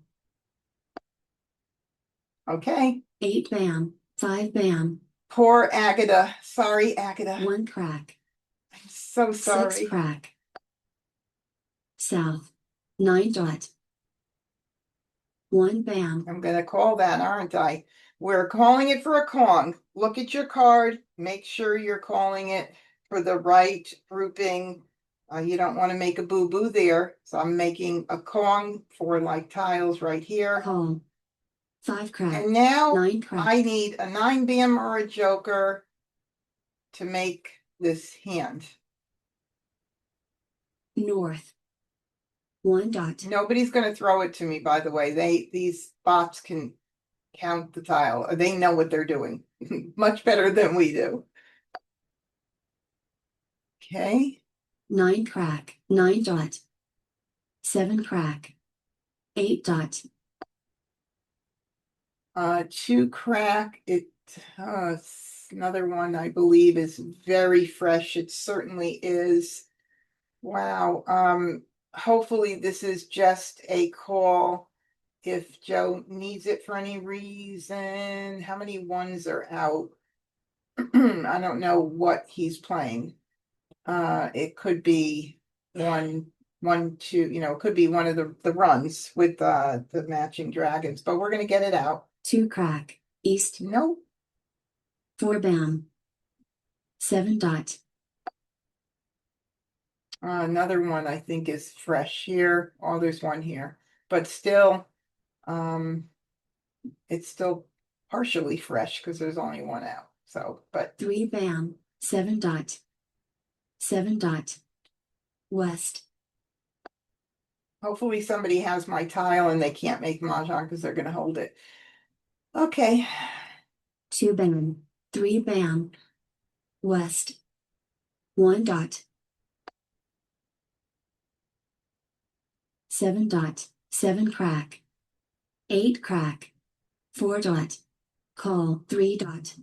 Okay. 8 bam, 5 bam. Poor Agata. Sorry, Agata. 1 crack. I'm so 6 sorry. crack. South. 9 dot. 1 bam. I'm going to call that, aren't I? We're calling it for a Kong. Look at your card. Make sure you're calling it for the right grouping. You don't want to make a boo-boo there. So I'm making a Kong for like tiles right here. Call. 5 crack. And now 9 crack. I need a 9 bam or a joker to make this hand. North. 1 dot. Nobody's gonna throw it to me, by the way. These bots can count the tile. They know what they're doing much better than we do. Okay, 9 crack. 9 dot. 7 crack. 8 dot. 2 crack. Another one I believe is very fresh. It certainly is. Wow. Hopefully this is just a call. If Joe needs it for any reason, how many ones are out? I don't know what he's playing. It could be one, two, it could be one of the runs with the matching dragons, but we're gonna get it out. 2 crack. East. Nope. 4 bam. 7 dot. Another one I think is fresh here. Oh, there's one here, but still, it's still partially fresh because there's only one out. So, but 3 bam. 7 dot. 7 dot. West. hopefully somebody has my tile and they can't make Mahjong because they're gonna hold it. Okay. 2 bam. 3 bam. West. 1 dot. 7 dot. 7 crack. 8 crack. 4 dot. Call. 3 dot.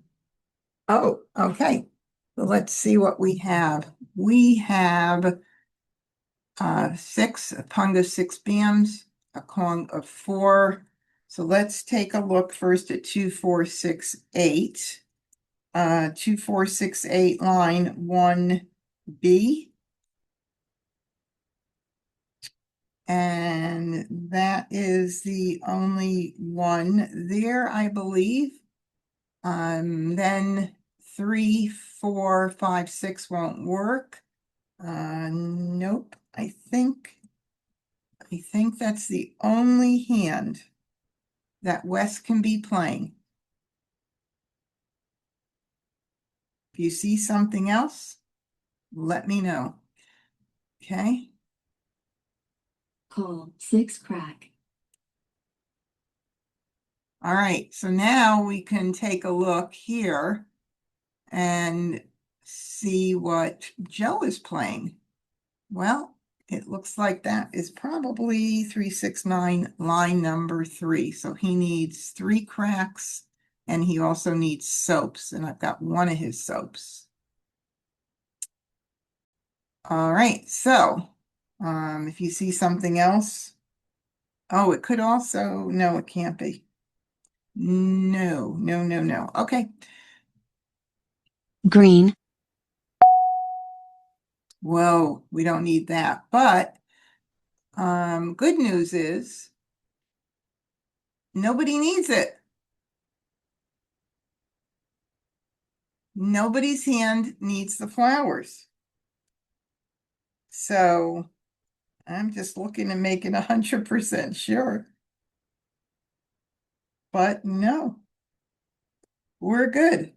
Oh, okay. Well, let's see what we have. We have 6, a pung of 6 bams, a kong of 4. So let's take a look first at 2, 4, 6, 8. 2, 4, 6, 8 line 1B. And that is the only one there, I believe. Then 3, 4, 5, 6 won't work. Nope. I think that's the only hand that Wes can be playing. If you see something else, let me know. Okay. Call. 6 crack. All right. So now we can take a look here and see what Joe is playing. Well, it looks like that is probably 369 line number 3. So he needs 3 cracks and he also needs soaps. And I've got one of his soaps. All right. So if you see something else, oh, it could also, no, it can't be. No, no, no, no. Okay. Green. Whoa, we don't need that. But good news is nobody needs it. Nobody's hand needs the flowers. So I'm just looking to make it 100% sure. But no, we're good.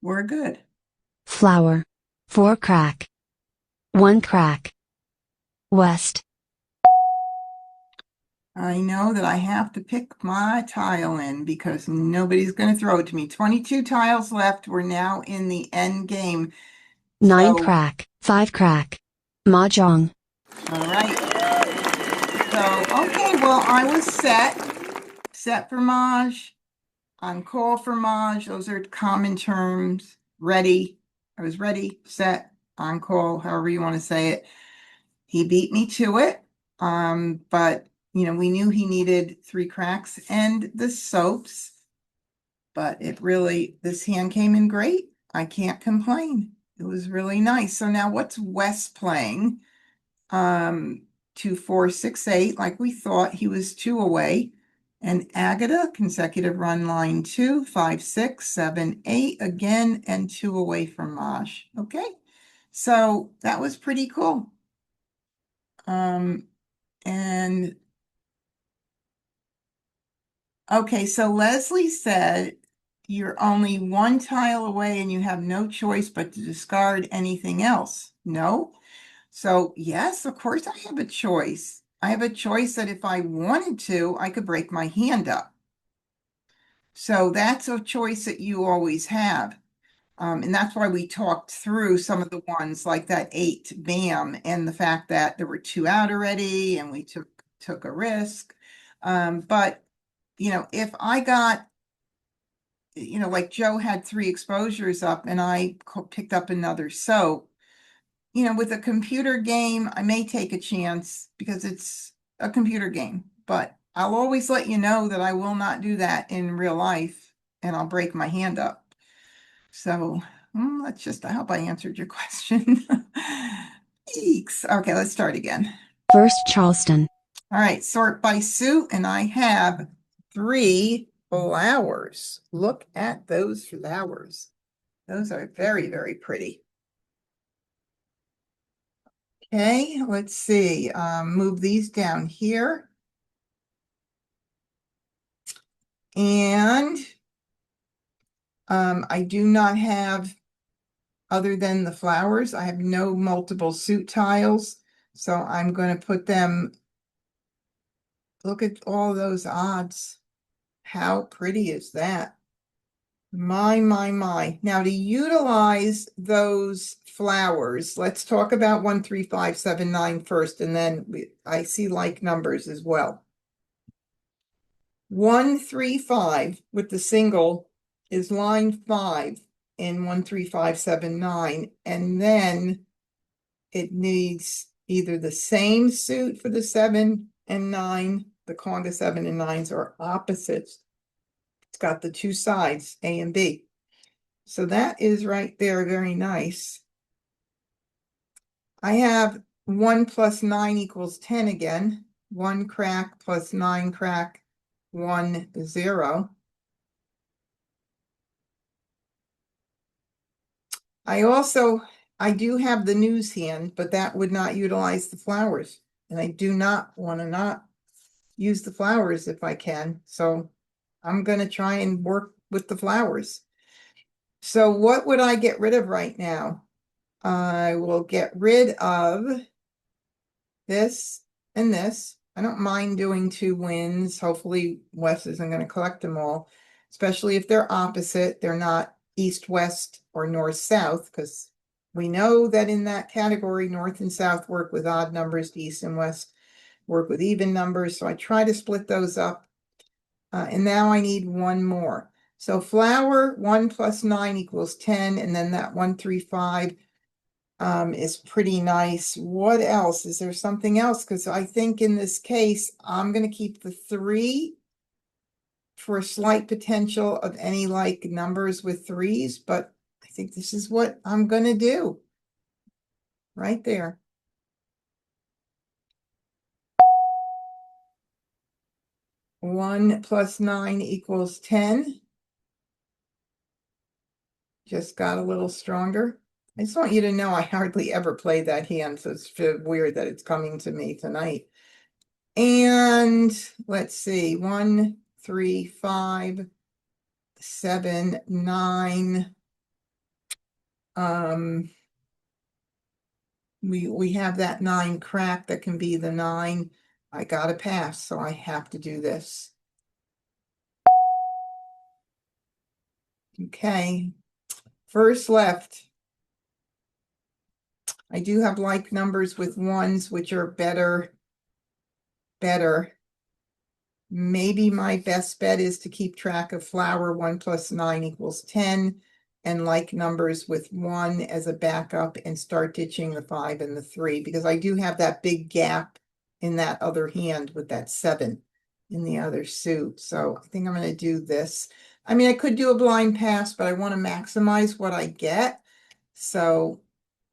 We're good. Flower. 4 crack. 1 crack. West. I know that I have to pick my tile in because nobody's going to throw it to me. 22 tiles left. We're now in the end game. 9 So, crack. 5 crack. Mah Jongg. all right. So, okay, well, I was set for Maj, on call for Maj. Those are common terms. Ready. I was ready, set, on call, however you want to say it. He beat me to it. But we knew he needed 3 cracks and the soaps. But this hand came in great. I can't complain. It was really nice. So now what's Wes playing? 2, 4, 6, 8, like we thought. He was 2 away. And Agata, consecutive run line 2, 5, 6, 7, 8 again, and 2 away from Maj. Okay. So that was pretty cool. And okay, so Leslie said you're only 1 tile away and you have no choice but to discard anything else. No. So yes, of course I have a choice. I have a choice that if I wanted to, I could break my hand up. So that's a choice that you always have. And that's why we talked through some of the ones like that 8 BAM and the fact that there were 2 out already and we took a risk. But if I got, like Joe had 3 exposures up and I picked up another soap, with a computer game, I may take a chance because it's a computer game, but I'll always let you know that I will not do that in real life and I'll break my hand up. So I hope I answered your question. Eeks. Okay, let's start again. First Charleston. All right, sort by suit, and I have 3 flowers. Look at those flowers. Those are very, very pretty. Okay, let's see. Move these down here. And I do not have, other than the flowers, I have no multiple suit tiles. So I'm going to put them, look at all those odds. How pretty is that? My, my, my. Now to utilize those flowers, let's talk about 1, 3, 5, 7, 9 first, and then I see like numbers as well. 1, 3, 5 with the single is line 5 in 1, 3, 5, 7, 9, and then it needs either the same suit for the 7 and 9, the conga 7 and 9s are opposites. It's got the 2 sides, A and B. So that is right there, very nice. I have 1 plus 9 equals 10 again. 1 crack plus 9 crack, 1, 0. I do have the news hand, but that would not utilize the flowers. And I do not want to not use the flowers if I can. So I'm going to try and work with the flowers. So what would I get rid of right now? I will get rid of this and this. I don't mind doing 2 wins. Hopefully Wes isn't going to collect them all, especially if they're opposite. They're not east, west, or north, south, because we know that in that category, north and south work with odd numbers, east and west work with even numbers. So I try to split those up. And now I need 1 more. So flower 1 plus 9 equals 10. And then that 1, 3, 5 is pretty nice. What else? Is there something else? Because I think in this case, I'm going to keep the 3 for a slight potential of any like numbers with 3s, but I think this is what I'm going to do. Right there. One plus 9 equals 10. Just got a little stronger. I just want you to know I hardly ever play that hand, so it's weird that it's coming to me tonight. And let's see, 1, 3, 5, 7, 9. We have that 9 crack that can be the 9. I gotta pass, so I have to do this. Okay, first left. I do have like numbers with 1s, which are better. Maybe my best bet is to keep track of flower 1 plus 9 equals 10 and like numbers with 1 as a backup and start ditching the 5 and the 3 because I do have that big gap in that other hand with that 7 in the other suit. So I think I'm going to do this. I mean, I could do a blind pass, but I want to maximize what I get. So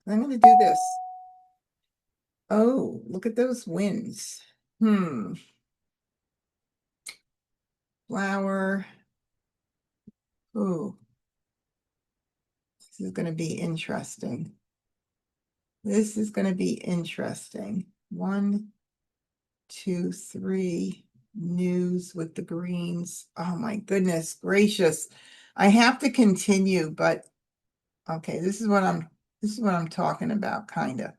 I'm going to do this. Oh, look at those wins. Flower. Ooh. This is going to be interesting. This is going to be interesting. 1, 2, 3. News with the greens. Oh my goodness gracious. I have to continue, but okay, this is what I'm talking about, kind of.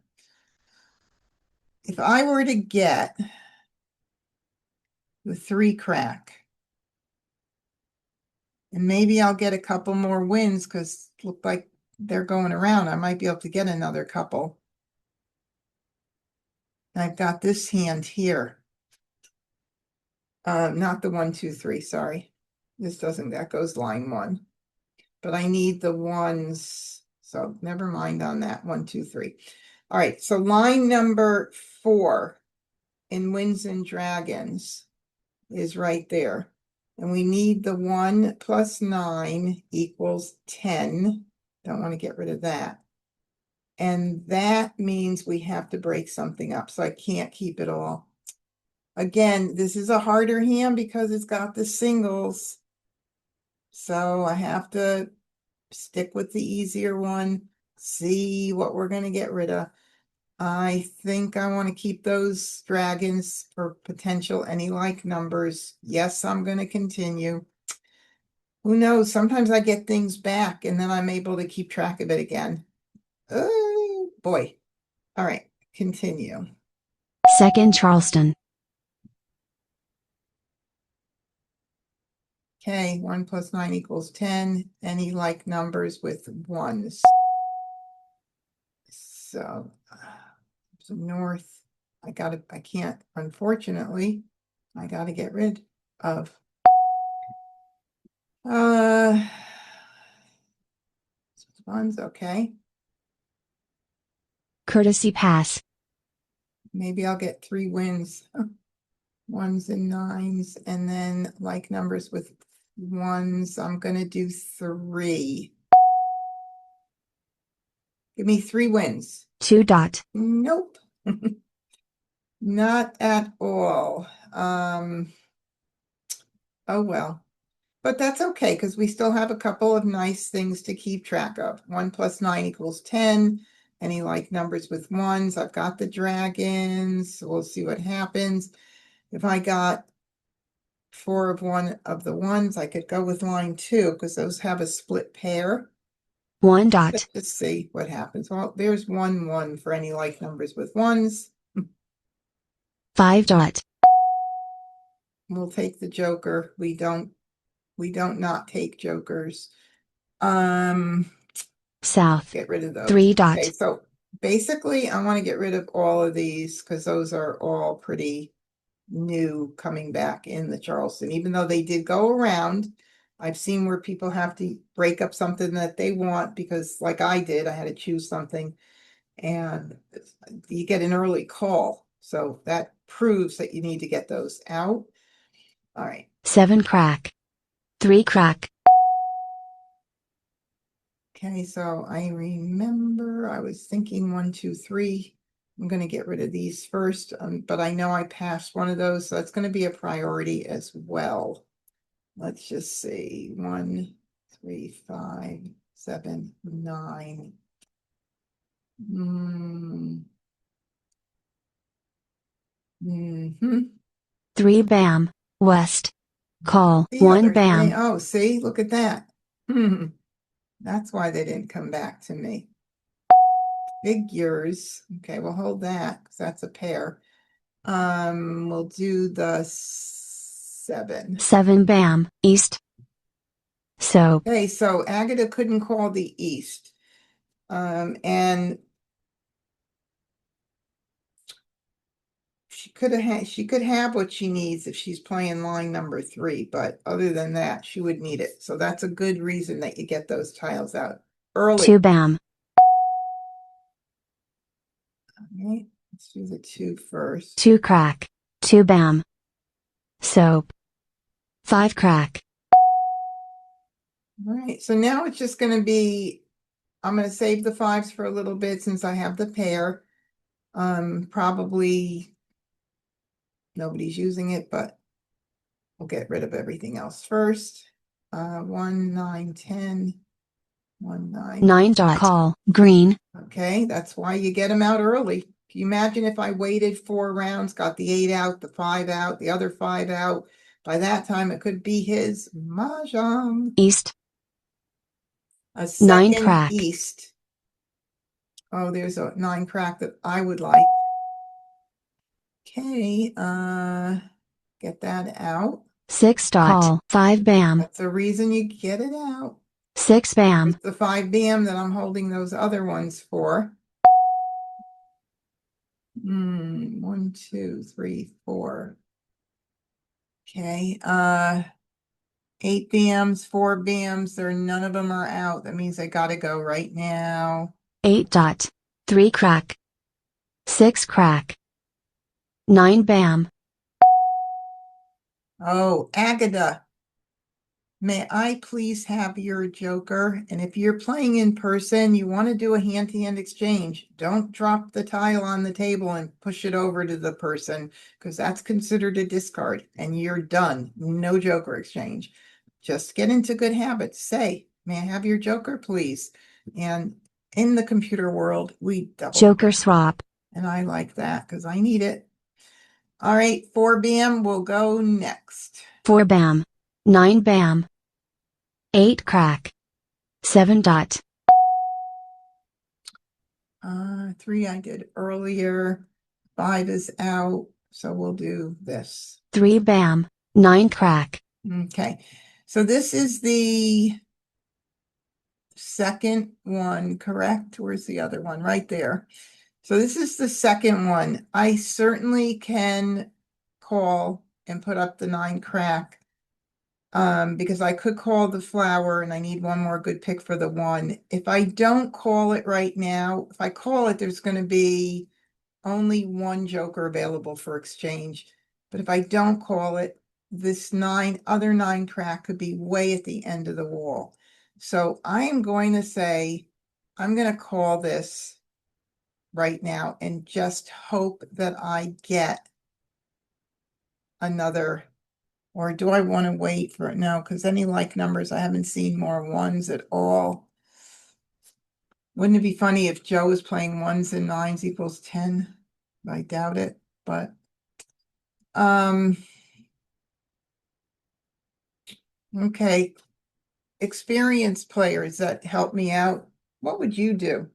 if I were to get the 3 crack, and maybe I'll get a couple more wins because look like they're going around. I might be able to get another couple. I've got this hand here. Not the 1, 2, 3, sorry. This doesn't, that goes line 1. But I need the ones, so never mind on that. 1, 2, 3. All right, so line number 4 in Winds and Dragons is right there. And we need the 1 plus 9 equals 10. Don't want to get rid of that. And that means we have to break something up. So I can't keep it all. Again, this is a harder hand because it's got the singles. So I have to stick with the easier one, see what we're going to get rid of. I think I want to keep those dragons for potential any like numbers. Yes, I'm going to continue. Who knows? Sometimes I get things back and then I'm able to keep track of it again. Oh boy. All right, continue. Second Charleston. Okay, 1 plus 9 equals 10. Any like numbers with ones. So north, I can't, unfortunately, I gotta get rid of. Ones, okay. Courtesy pass. Maybe I'll get 3 wins. Ones and nines, and then like numbers with ones, I'm gonna do 3. Give me 3 wins. 2 dot. Nope. Not at all. Oh well. But that's okay, because we still have a couple of nice things to keep track of. 1 plus 9 equals 10. Any like numbers with ones. I've got the dragons. We'll see what happens. If I got 4 of one of the ones, I could go with line 2, because those have a split pair. 1 dot. Let's just see what happens. Well, there's 1, 1 for any like numbers with ones. 5 dot. We'll take the joker. We don't not take jokers. South. Get rid of those. 3 dot. Okay, so basically I want to get rid of all of these because those are all pretty new coming back in the Charleston, even though they did go around. I've seen where people have to break up something that they want because like I did, I had to choose something and you get an early call. So that proves that you need to get those out. All right. 7 crack. 3 crack. Okay, so I remember I was thinking 1, 2, 3. I'm going to get rid of these first, but I know I passed one of those, so that's going to be a priority as well. Let's just see. 1, 3, 5, 7, 9. Mm-hmm. 3 bam. West. Call. The 1 other bam. thing. Oh, see, look at that. Hmm. That's why they didn't come back to me. Figures. Okay, we'll hold that because that's a pair. We'll do the 7. 7 bam. East. Soap. Okay, so Agatha couldn't call the east. And she could have what she needs if she's playing line number 3, but other than that, she would need it. So that's a good reason that you get those tiles out early. 2 bam. All right, let's do the 2 first. 2 crack. 2 bam. Soap. 5 crack. All right, so now it's just going to be, I'm going to save the 5s for a little bit since I have the pair. Probably nobody's using it, but we'll get rid of everything else first. 1, 9, 10, 1, 9. 9 dot. Call. Green. Okay, that's why you get them out early. Can you imagine if I waited 4 rounds, got the 8 out, the 5 out, the other 5 out? By that time, it could be his Mah Jongg. East. A 9 second crack. east. Oh, there's a 9 crack that I would like. Okay, get that out. 6 dot. Call 5 bam. That's the reason you get it out. 6 bam. It's the 5 bam that I'm holding those other ones for. 1, 2, 3, 4. Okay, 8 bams, 4 bams, none of them are out. That means I gotta go right now. 8 dot. 3 crack. 6 crack. 9 bam. Oh, Agata, may I please have your joker? And if you're playing in person, you want to do a hand-to-hand exchange. Don't drop the tile on the table and push it over to the person, because that's considered a discard and you're done. No joker exchange. Just get into good habits. Say, may I have your joker, please? And in the computer world, we double. Joker swap. And I like that because I need it. All right, 4 bam will go next. 4 bam. 9 bam. 8 crack. 7 dot. 3 I did earlier. 5 is out, so we'll do this. 3 bam. 9 crack. Okay, so this is the second one, correct? Where's the other one? Right there. So this is the second one. I certainly can call and put up the 9 crack. Because I could call the flower and I need one more good pick for the 1. If I don't call it right now, if I call it, there's going to be only 1 joker available for exchange. But if I don't call it, this other 9 crack could be way at the end of the wall. So I am going to say, I'm going to call this right now and just hope that I get another. Or do I want to wait for it? No, because any like numbers, I haven't seen more 1s at all. Wouldn't it be funny if Joe was playing 1s and 9s equals 10? I doubt it, but okay. Experienced players that help me out. What would you do?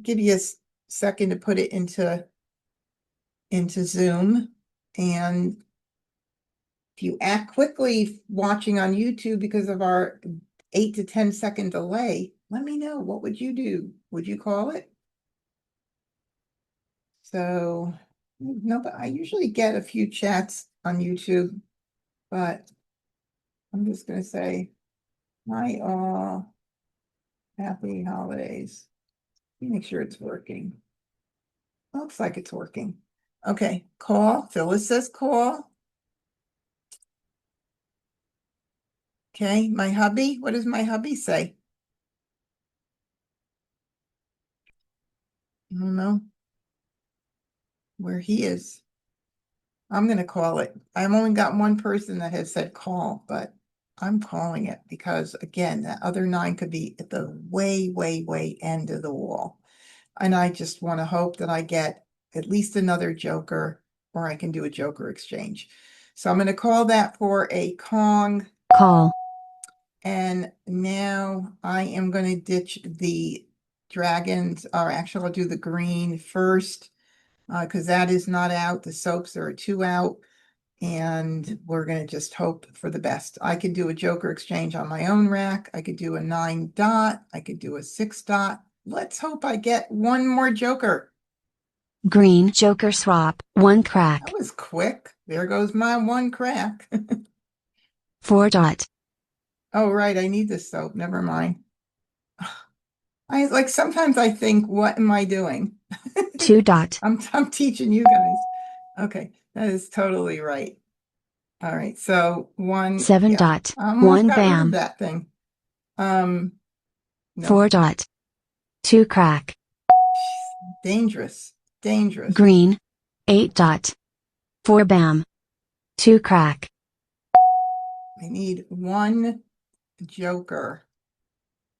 Give you a second to put it into Zoom, and if you act quickly watching on YouTube because of our 8 to 10 second delay, let me know. What would you do? Would you call it? So, no, but I usually get a few chats on YouTube, but I'm just going to say, hi all, happy holidays. Let me make sure it's working. Looks like it's working. Okay, call. Phyllis says call. Okay, my hubby. What does my hubby say? I don't know where he is. I'm going to call it. I've only got 1 person that has said call, but I'm calling it because, again, that other 9 could be at the way, way, way end of the wall. And I just want to hope that I get at least another joker, or I can do a joker exchange. So I'm going to call that for a Kong. Call. And now I am going to ditch the dragons, or actually I'll do the green first, because that is not out. The soaps are 2 out, and we're going to just hope for the best. I could do a joker exchange on my own rack. I could do a 9 dot. I could do a 6 dot. Let's hope I get 1 more joker. Green joker swap. 1 crack. That was quick. There goes my 1 crack. 4 dot. Oh, right. I need this soap. Never mind. I like sometimes I think, what am I doing? 2 dot. I'm teaching you guys. Okay, that is totally right. All right, so 1 7 dot. I almost 1 got rid of bam. that thing. No. 4 dot. 2 crack. Dangerous. Dangerous. Green. 8 dot. 4 bam. 2 crack. I need 1 joker,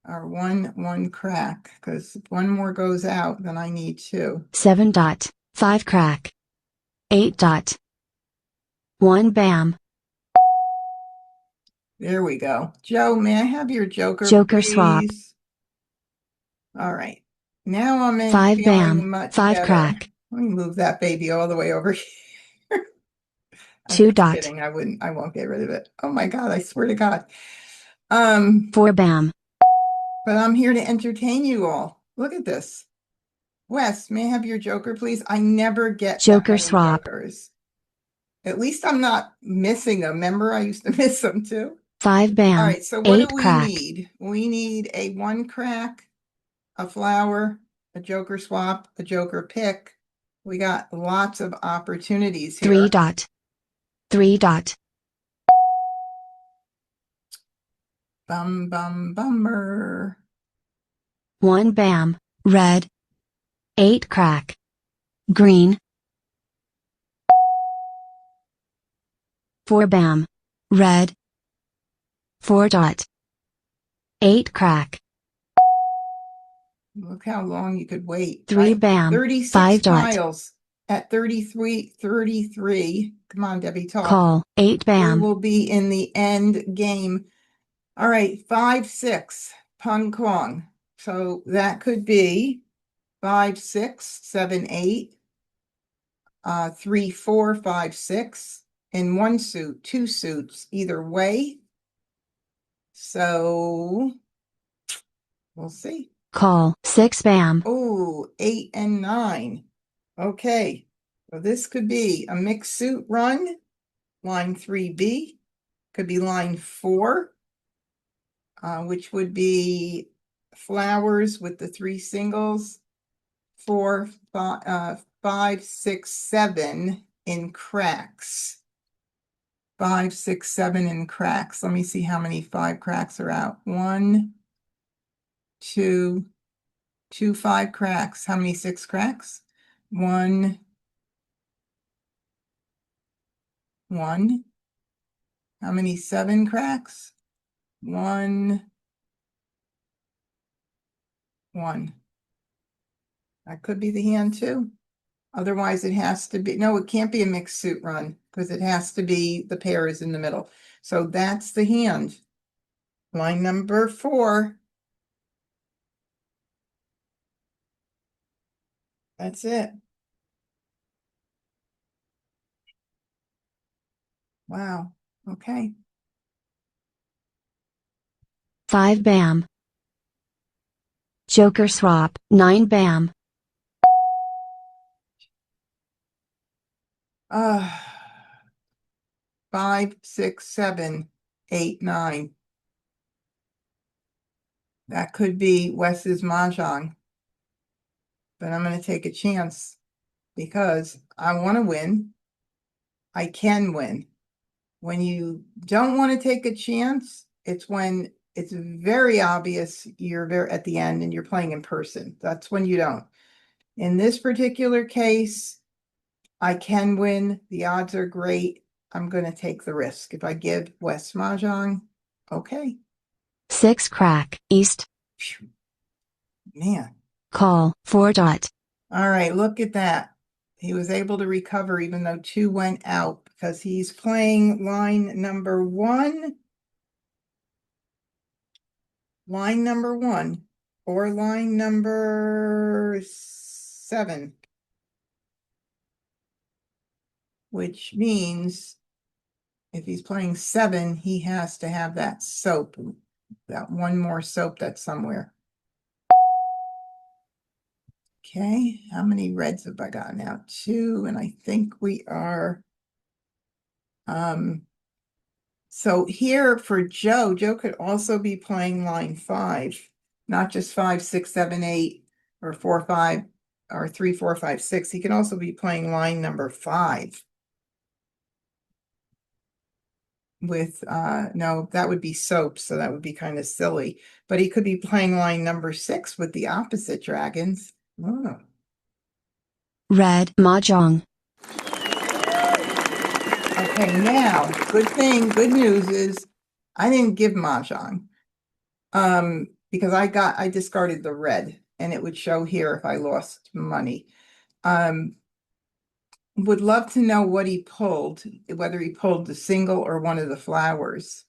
or one crack, because if 1 more goes out, then I need 2. 7 dot. 5 crack. 8 dot. 1 bam. There we go. Joe, may I have your joker, Joker please? swap. All right. Now I'm in 5 feeling bam. much 5 better. crack. Let me move that baby all the way over here. I'm Two just dot. kidding. I won't get rid of it. Oh my God, I swear to God. 4 bam. But I'm here to entertain you all. Look at this. Wes, may I have your joker, please? I never get that Joker many swap. jokers. At least I'm not missing them. Remember, I used to miss them too. 5 All bam. right, so what 8 do we crack. need? We need a 1 crack, a flower, a joker swap, a joker pick. We got lots of opportunities 3 here. dot. 3 dot. Bummer. 1 bam. Red. 8 crack. Green. 4 bam. Red. 4 dot. 8 crack. Look how long you could wait. 3 Right? bam. 36 5 dot. piles at 33. Come on, Debbie, talk. Call. 8 We bam. will be in the end game. All right, 5, 6, Pung Kwong. So that could be 5, 6, 7, 8, 3, 4, 5, 6, in 1 suit, 2 suits, either way. So we'll see. Call. 6 bam. Oh, 8 and 9. Okay, so this could be a mixed suit run, line 3B, could be line 4, which would be flowers with the 3 singles, 4, 5, 6, 7 in cracks. 5, 6, 7 in cracks. Let me see how many 5 cracks are out. 1, 2, 5 cracks. How many 6 cracks? 1. How many 7 cracks? 1. That could be the hand too. Otherwise, it has to be, no, it can't be a mixed suit run because it has to be the pairs in the middle. So that's the hand. Line number 4. That's it. Wow. Okay. 5 bam. Joker swap. 9 bam. Uh, 5, 6, 7, 8, 9. That could be Wes's Mah Jongg. But I'm going to take a chance because I want to win. I can win. When you don't want to take a chance, it's when it's very obvious you're there at the end and you're playing in person. That's when you don't. In this particular case, I can win. The odds are great. I'm going to take the risk. If I give West Mah Jongg, okay. 6 crack. East. Phew. Man. Call. 4 dot. All right, look at that. He was able to recover even though 2 went out because he's playing line number 1. Line number 1 or line number 7, which means if he's playing 7, he has to have that soap, that one more soap that's somewhere. Okay, how many reds have I got now? 2, and I think we are, so here for Joe could also be playing line 5, not just 5, 6, 7, 8, or 4, 5, or 3, 4, 5, 6. He can also be playing line number 5. With no, that would be soap, so that would be kind of silly. But he could be playing line number 6 with the opposite dragons. Oh. Red. Mah Jongg. Okay, now, good news is I didn't give Mah Jongg. Because I discarded the red and it would show here if I lost money. Would love to know what he pulled, whether he pulled the single or one of the flowers.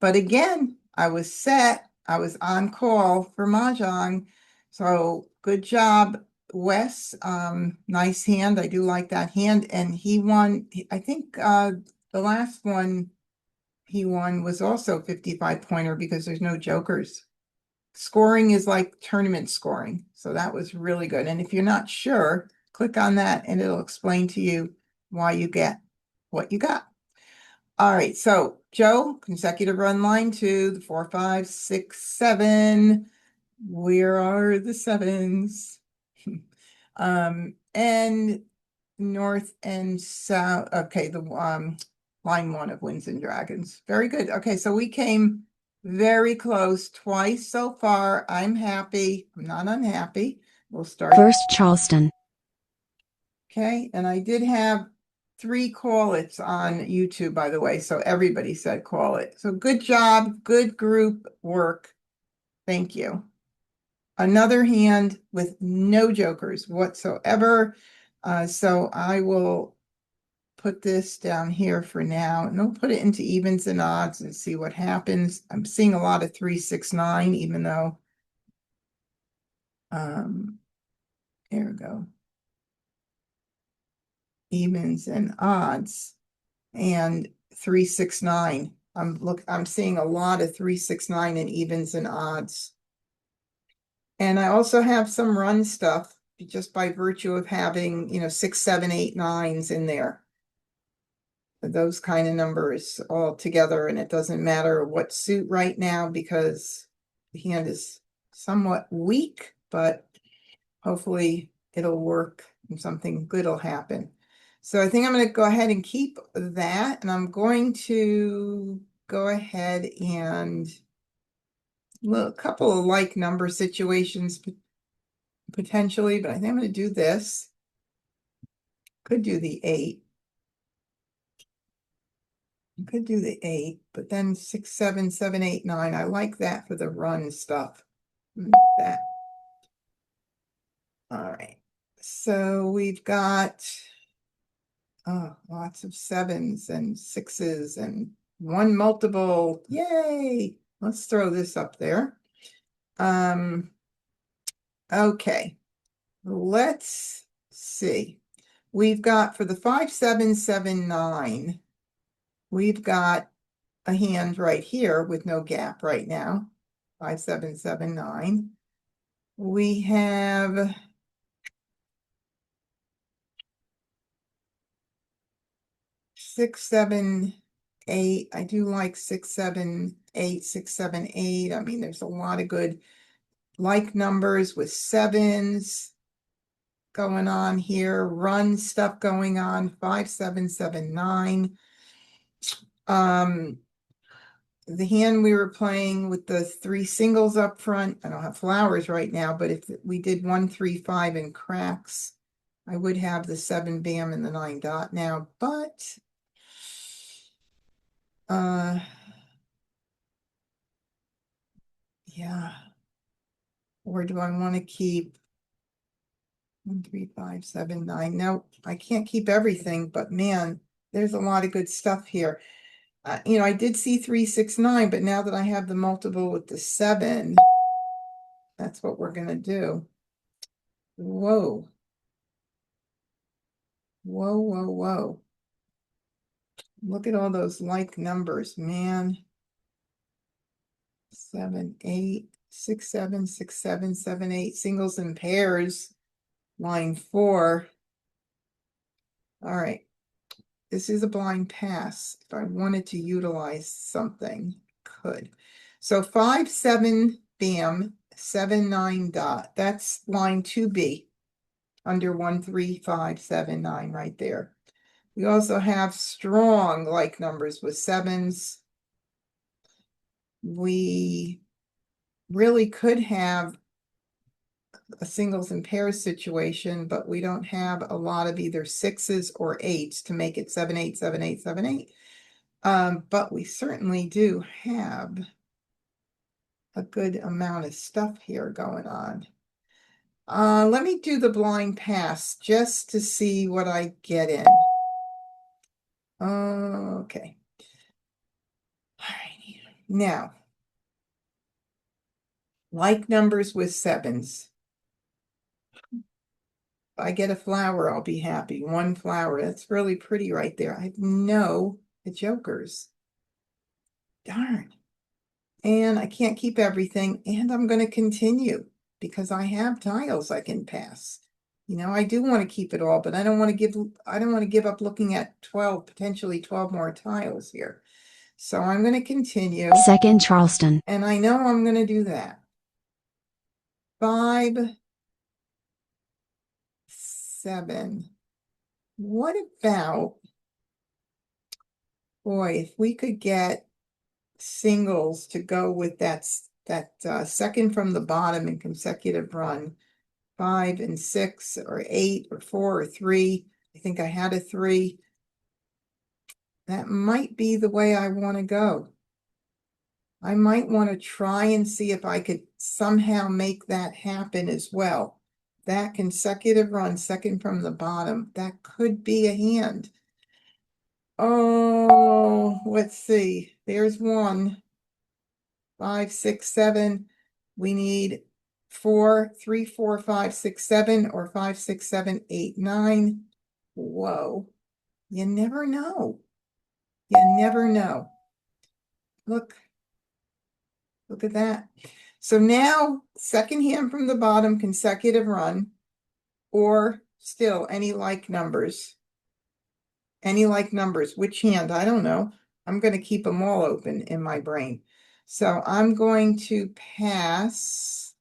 But again, I was set. I was on call for Mah Jongg. So good job, Wes, nice hand. I do like that hand. And he won, I think, the last one he won was also 55 pointer because there's no jokers. Scoring is like tournament scoring. So that was really good. And if you're not sure, click on that and it'll explain to you why you get what you got. All right, so Joe, consecutive run line to the 4, 5, 6, 7. Where are the sevens? And north and south. Okay, the line 1 of Winds and Dragons. Very good. Okay, so we came very close twice so far. I'm happy. I'm not unhappy. We'll start. First Charleston. Okay, and I did have 3 call it's on YouTube, by the way, so everybody said call it. So good job, good group work. Thank you. Another hand with no jokers whatsoever. So I will put this down here for now, and we'll put it into evens and odds and see what happens. I'm seeing a lot of 3, 6, 9, even though, there we go. Evens and odds, and 3, 6, 9. I'm seeing a lot of 3, 6, 9 in evens and odds. And I also have some run stuff just by virtue of having, 6, 7, 8, 9s in there. Those kind of numbers all together, and it doesn't matter what suit right now because the hand is somewhat weak, but hopefully it'll work and something good will happen. So I think I'm going to go ahead and keep that, and I'm going to go ahead and a couple of like number situations potentially, but I think I'm going to do this. Could do the 8. Could do the 8, but then 6, 7, 7, 8, 9. I like that for the run stuff. That. All right. So we've got lots of 7s and 6s and 1 multiple. Yay! Let's throw this up there. Okay. Let's see. We've got for the 5, 7, 7, 9. We've got a hand right here with no gap right now. 5, 7, 7, 9. We have 6, 7, 8. I do like 6, 7, 8, 6, 7, 8. I mean, there's a lot of good like numbers with 7s going on here. Run stuff going on. 5, 7, 7, 9. The hand we were playing with the 3 singles up front, I don't have flowers right now, but if we did 1, 3, 5 and cracks, I would have the 7 bam and the 9 dot now, but yeah. Or do I want to keep 1, 3, 5, 7, 9? No, I can't keep everything, but man, there's a lot of good stuff here. I did see 3, 6, 9, but now that I have the multiple with the 7, that's what we're gonna do. Whoa. Whoa, whoa, whoa. Look at all those like numbers, man. 7, 8, 6, 7, 6, 7, 7, 8, singles and pairs. Line 4. All right. This is a blind pass. If I wanted to utilize something, could. So 5, 7, bam, 7, 9 dot. That's line 2B. Under 1, 3, 5, 7, 9 right there. We also have strong like numbers with 7s. We really could have a singles and pairs situation, but we don't have a lot of either 6s or 8s to make it 7, 8, 7, 8, 7, 8. But we certainly do have a good amount of stuff here going on. Let me do the blind pass just to see what I get in. Okay. All right. Now, like numbers with 7s. I get a flower, I'll be happy. One flower. That's really pretty right there. I know the jokers. Darn. And I can't keep everything, and I'm going to continue because I have tiles I can pass. You know, I do want to keep it all, but I don't want to give up looking at 12, potentially 12 more tiles here. So I'm going to continue. Second Charleston. And I know I'm going to do that. 5, 7. What about, boy, if we could get singles to go with that second from the bottom in consecutive run, 5 and 6 or 8 or 4 or 3. I think I had a 3. That might be the way I want to go. I might want to try and see if I could somehow make that happen as well. That consecutive run, second from the bottom, that could be a hand. Oh, let's see. There's 1, 5, 6, 7. We need 4, 3, 4, 5, 6, 7, or 5, 6, 7, 8, 9. Whoa. You never know. You never know. Look at that. So now, second hand from the bottom, consecutive run, or still any like numbers. Any like numbers. Which hand? I don't know. I'm going to keep them all open in my brain. So I'm going to pass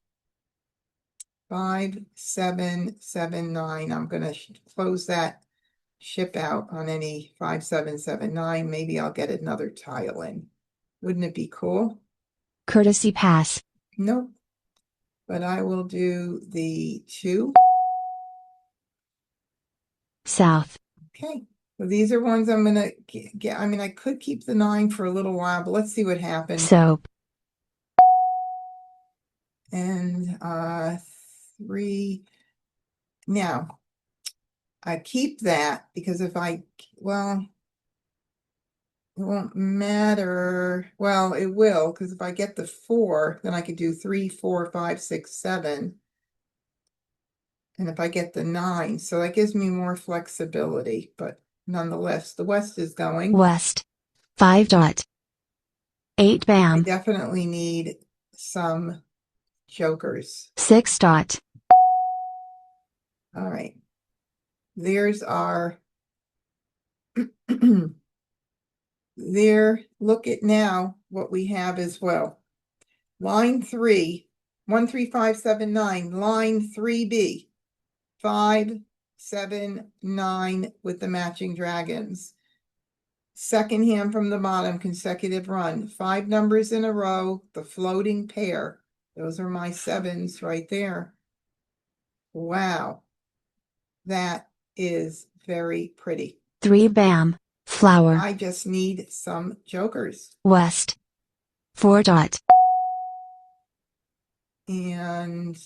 5, 7, 7, 9. I'm going to close that ship out on any 5, 7, 7, 9. Maybe I'll get another tile in. Wouldn't it be cool? Courtesy pass. Nope. But I will do the 2. South. Okay. So these are ones I'm going to get. I mean, I could keep the 9 for a little while, but let's see what happens. Soap. And 3. Now, I keep that because if well, it won't matter. Well, it will, because if I get the 4, then I could do 3, 4, 5, 6, 7. And if I get the 9, so that gives me more flexibility, but nonetheless, the west is going. West. 5 dot. 8 I bam. definitely need some jokers. 6 dot. All right. There's our there. Look at now what we have as well. Line 3, 1, 3, 5, 7, 9. Line 3B, 5, 7, 9 with the matching dragons. Second hand from the bottom, consecutive run. 5 numbers in a row, the floating pair. Those are my 7s right there. Wow. That is very pretty. 3 bam. Flower. I just need some jokers. West. 4 dot. And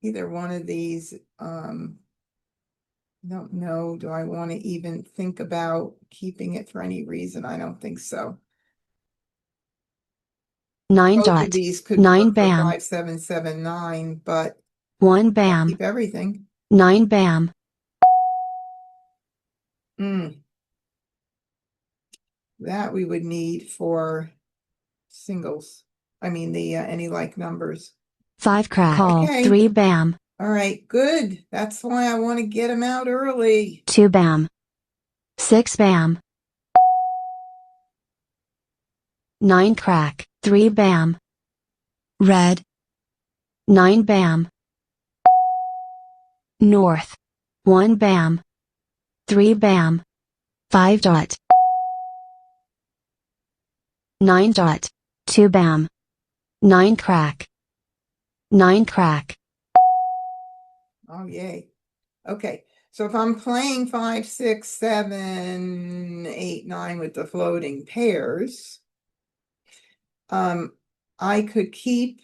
either one of these, don't know. Do I want to even think about keeping it for any reason? I don't think so. 9 Both dot. of these could 9 work for bam. 5, 7, 7, 9, but 1 I'll bam. keep everything. 9 bam. That we would need for singles. I mean the any like numbers. 5 crack. Call. Okay. 3 bam. All right, good. That's why I want to get them out early. 2 bam. 6 bam. 9 crack. 3 bam. Red. 9 bam. North. 1 bam. 3 bam. 5 dot. 9 dot. 2 bam. 9 crack. 9 crack. Oh, yay. Okay, so if I'm playing 5, 6, 7, 8, 9 with the floating pairs, I could keep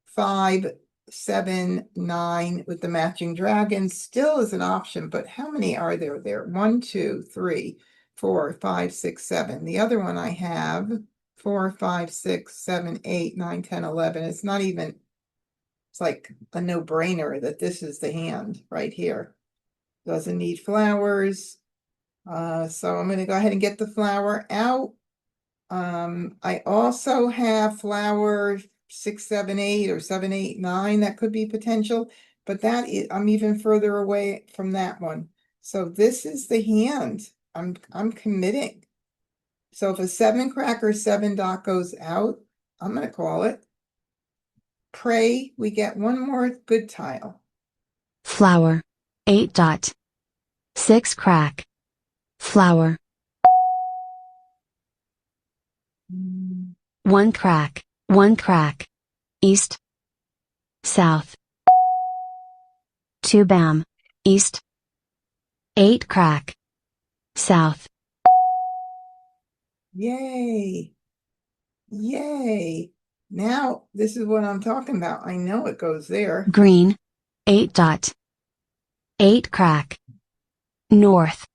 5, 7, 9 with the matching dragons still as an option, but how many are there? 1, 2, 3, 4, 5, 6, 7. The other one I have 4, 5, 6, 7, 8, 9, 10, 11. It's not even It's like a no-brainer that this is the hand right here. Doesn't need flowers. So I'm gonna go ahead and get the flower out. I also have flower 6, 7, 8 or 7, 8, 9 that could be potential, but that is, I'm even further away from that one. So this is the hand. I'm committing. So if a 7 crack or 7 dot goes out, I'm gonna call it. Pray we get one more good tile. Flower. 8 dot. 6 crack. Flower. 1 crack. 1 crack. East. South. 2 bam. East. 8 crack. South. Yay. Yay. Now, this is what I'm talking about. I know it goes there. Green. 8 dot. 8 crack. North.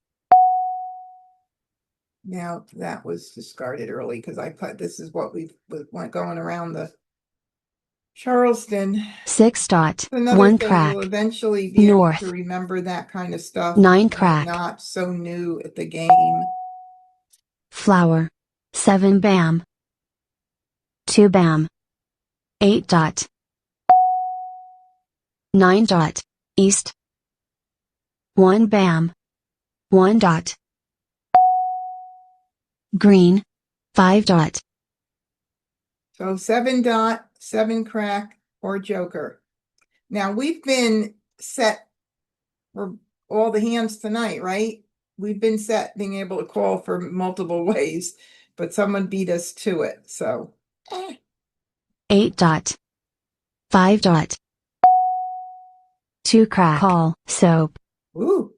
Now, that was discarded early because I put, this is what we went going around the Charleston. 6 dot. Another 1 thing, crack. we'll eventually be able North. to remember that kind of stuff. 9 when crack. we're not so new at the game. Flower. 7 bam. 2 bam. 8 dot. 9 dot. East. 1 bam. 1 dot. Green. 5 dot. So 7 dot, 7 crack, or joker. Now, we've been set for all the hands tonight, right? We've been set being able to call for multiple ways, but someone beat us to it, so. 8 dot. 5 dot. 2 crack. Call. Soap. Ooh,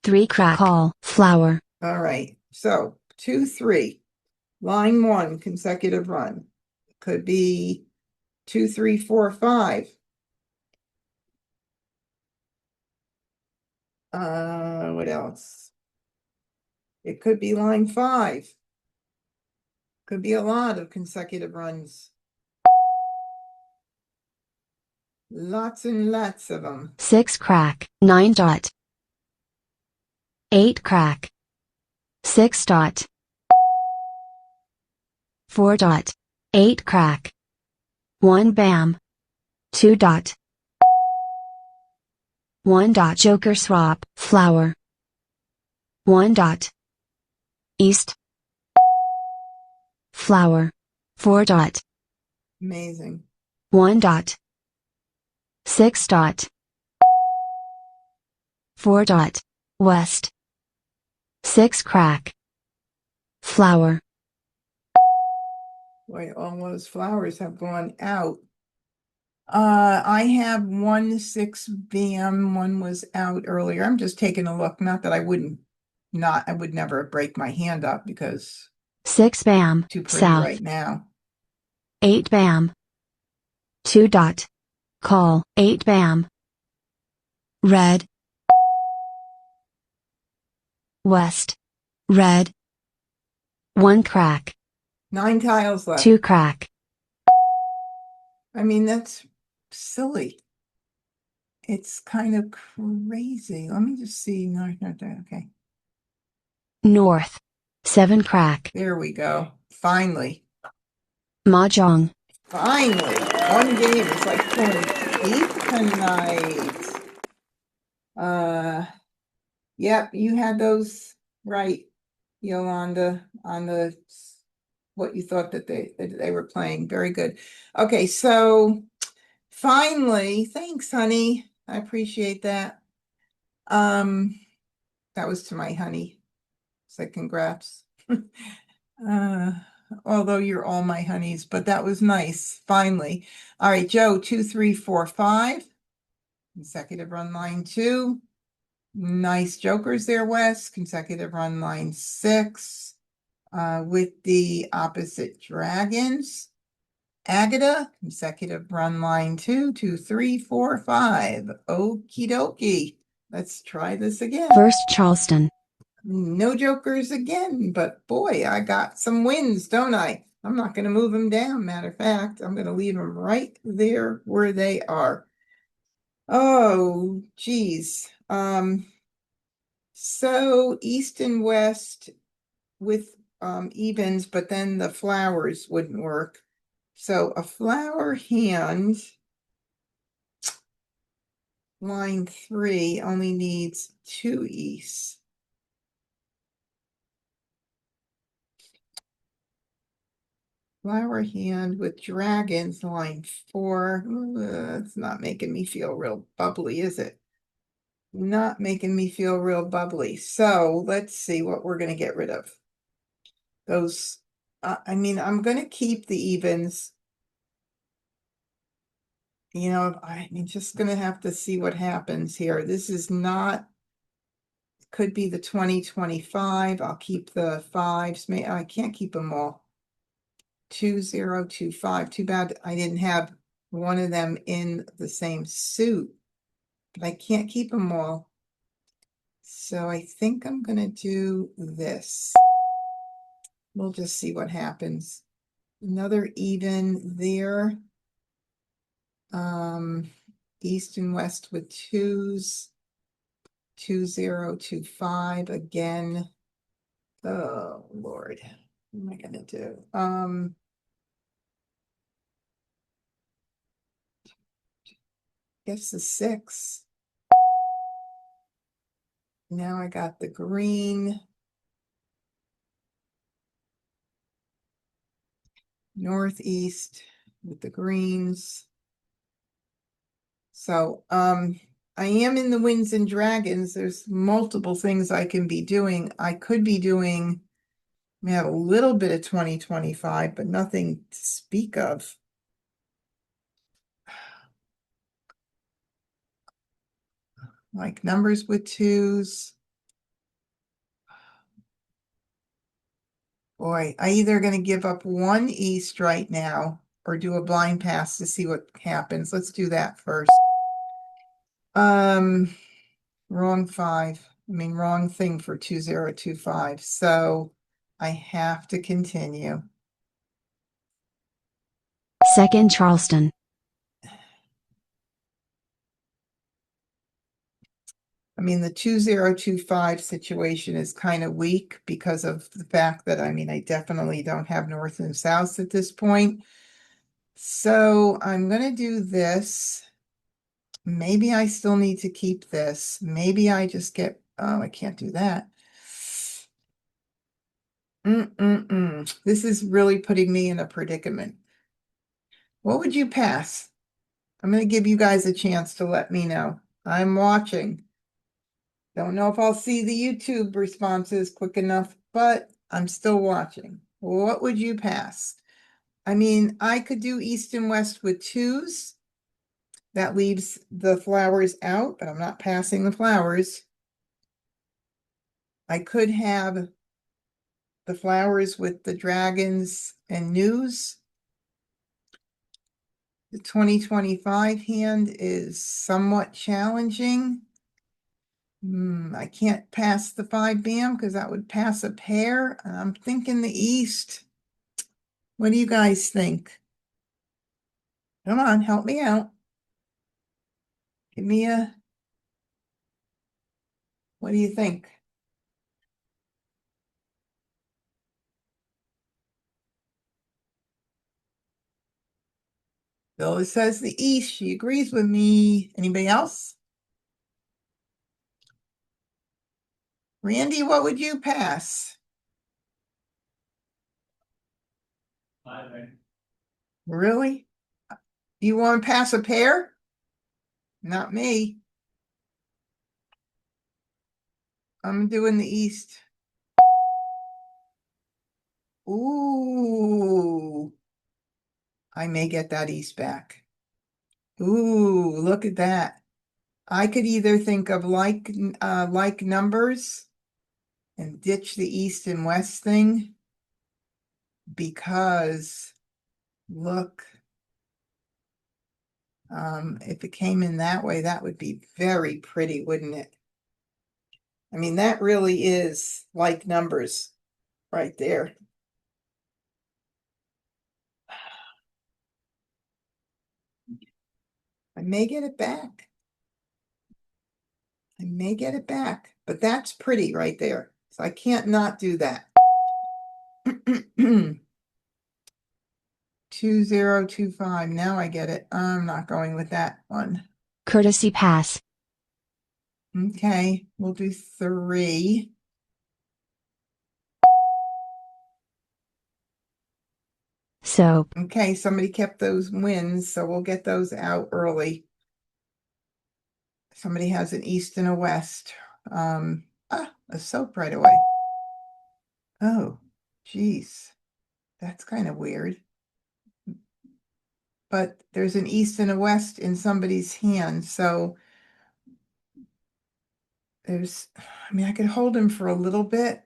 3 crack. Call. Flower. all right. So 2, 3. Line 1, consecutive run. Could be 2, 3, 4, 5. What else? It could be line 5. Could be a lot of consecutive runs. Lots and lots of them. 6 crack. 9 dot. 8 crack. 6 dot. 4 dot. 8 crack. 1 bam. 2 dot. 1 dot. Joker swap. Flower. 1 dot. East. Flower. 4 dot. Amazing. 1 dot. 6 dot. 4 dot. West. 6 crack. Flower. Boy, all those flowers have gone out. I have 1, 6 bam. One was out earlier. I'm just taking a look. Not that I wouldn't, I would never break my hand up because 6 bam. too pretty South. right now. 8 bam. 2 dot. Call. 8 bam. Red. West. Red. 1 crack. 9 tiles left. 2 crack. I mean, that's silly. It's kind of crazy. Let me just see. No, not there. Okay. North. 7 crack. There we go. Finally. Mah Jongg. Finally. One game is like pulling teeth tonight. Yep, you had those right, Yolanda, on the what you thought that they were playing. Very good. Okay, so finally, thanks, honey. I appreciate that. That was to my honey. So congrats. Although you're all my honeys, but that was nice. Finally. All right, Joe, 2, 3, 4, 5. Consecutive run line 2. Nice jokers there, Wes. Consecutive run line 6. With the opposite dragons. Agata, consecutive run line 2, 2, 3, 4, 5. Okie dokie. Let's try this again. First Charleston. No jokers again, but boy, I got some wins, don't I? I'm not going to move them down. Matter of fact, I'm going to leave them right there where they are. Oh, geez. So east and west with evens, but then the flowers wouldn't work. So a flower hand, line 3, only needs 2 east. Flower hand with dragons, line 4. It's not making me feel real bubbly, is it? Not making me feel real bubbly. So let's see what we're going to get rid of. Those, I mean, I'm going to keep the evens. You know, I'm just going to have to see what happens here. This is not, could be the 2025. I'll keep the 5s. I can't keep them all. 2025. Too bad I didn't have one of them in the same suit. But I can't keep them all. So I think I'm going to do this. We'll just see what happens. Another even there. East and west with 2s. 2025 again. Oh Lord, what am I gonna do? Guess the 6. Now I got the green. Northeast with the greens. So I am in the winds and dragons. There's multiple things I can be doing. I could be doing, I have a little bit of 2025, but nothing to speak of. Like numbers with 2s. Boy, I either going to give up 1 east right now or do a blind pass to see what happens. Let's do that first. Wrong 5. I mean, wrong thing for 2025. So I have to continue. Second Charleston. I mean, the 2025 situation is kind of weak because of the fact that, I mean, I definitely don't have north and south at this point. So I'm going to do this. Maybe I still need to keep this. Maybe I just get, oh, I can't do that. This is really putting me in a predicament. What would you pass? I'm going to give you guys a chance to let me know. I'm watching. Don't know if I'll see the YouTube responses quick enough, but I'm still watching. What would you pass? I mean, I could do east and west with 2s. That leaves the flowers out, but I'm not passing the flowers. I could have the flowers with the dragons and news. The 2025 hand is somewhat challenging. I can't pass the 5 bam because that would pass a pair. I'm thinking the east. What do you guys think? Come on, help me out. Give me a, what do you think? Bill says the east. She agrees with me. Anybody else? Randy, what would you pass? 5. Really? You want to pass a pair? Not me. I'm doing the east. Ooh. I may get that east back. Ooh, look at that. I could either think of like numbers and ditch the east and west thing because look, if it came in that way, that would be very pretty, wouldn't it? I mean, that really is like numbers right there. may get it back. I may get it back, but that's pretty right there. So I can't not do that. 2025. Now I get it. I'm not going with that one. Courtesy pass. Okay, we'll do 3. Soap. Okay, somebody kept those wins, so we'll get those out early. Somebody has an east and a west. A soap right away. Oh, geez. That's kind of weird. But there's an east and a west in somebody's hand, so there's, I mean, I could hold him for a little bit.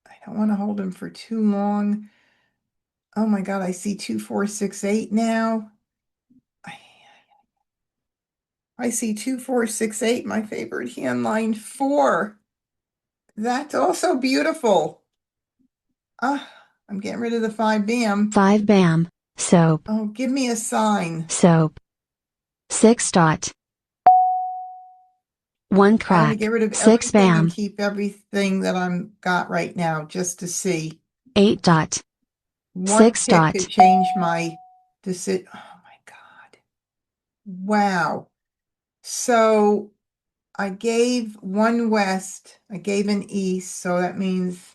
I don't want to hold him for too long. Oh my God, I see 2, 4, 6, 8 now. I see 2, 4, 6, 8, my favorite hand, line 4. That's also beautiful. I'm getting rid of the 5 bam. 5 bam. Soap. Oh, give me a sign. Soap. 6 dot. 1 I'm going to crack. get rid of 6 everything bam. and keep everything that I'm got right now just to see. 8 dot. One 6 tick dot. could change my decision. Oh my God. Wow. So I gave 1 west, I gave an east, so that means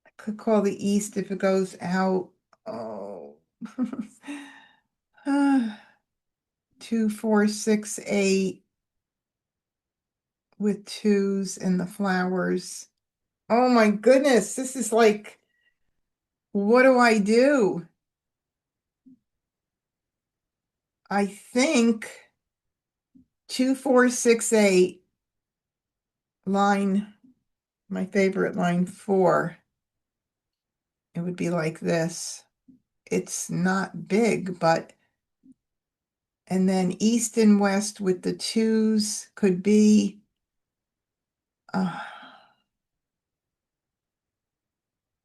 I could call the east if it goes out. Oh. 2, 4, 6, 8 with 2s and the flowers. Oh my goodness, this is like, what do I do? I think 2, 4, 6, 8, line, my favorite, line 4. It would be like this. It's not big, but, and then east and west with the 2s could be,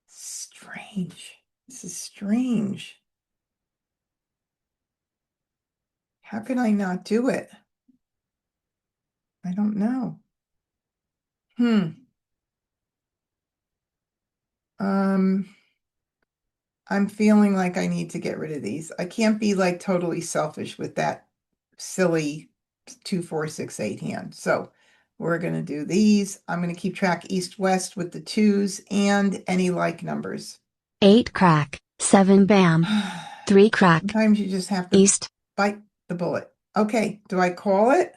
strange. This is strange. How can I not do it? I don't know. I'm feeling like I need to get rid of these. I can't be like totally selfish with that silly 2, 4, 6, 8 hand. So we're going to do these. I'm going to keep track east, west with the 2s and any like numbers. 8 crack. 7 bam. 3 crack. Sometimes you just have to East. bite the bullet. Okay, do I call it?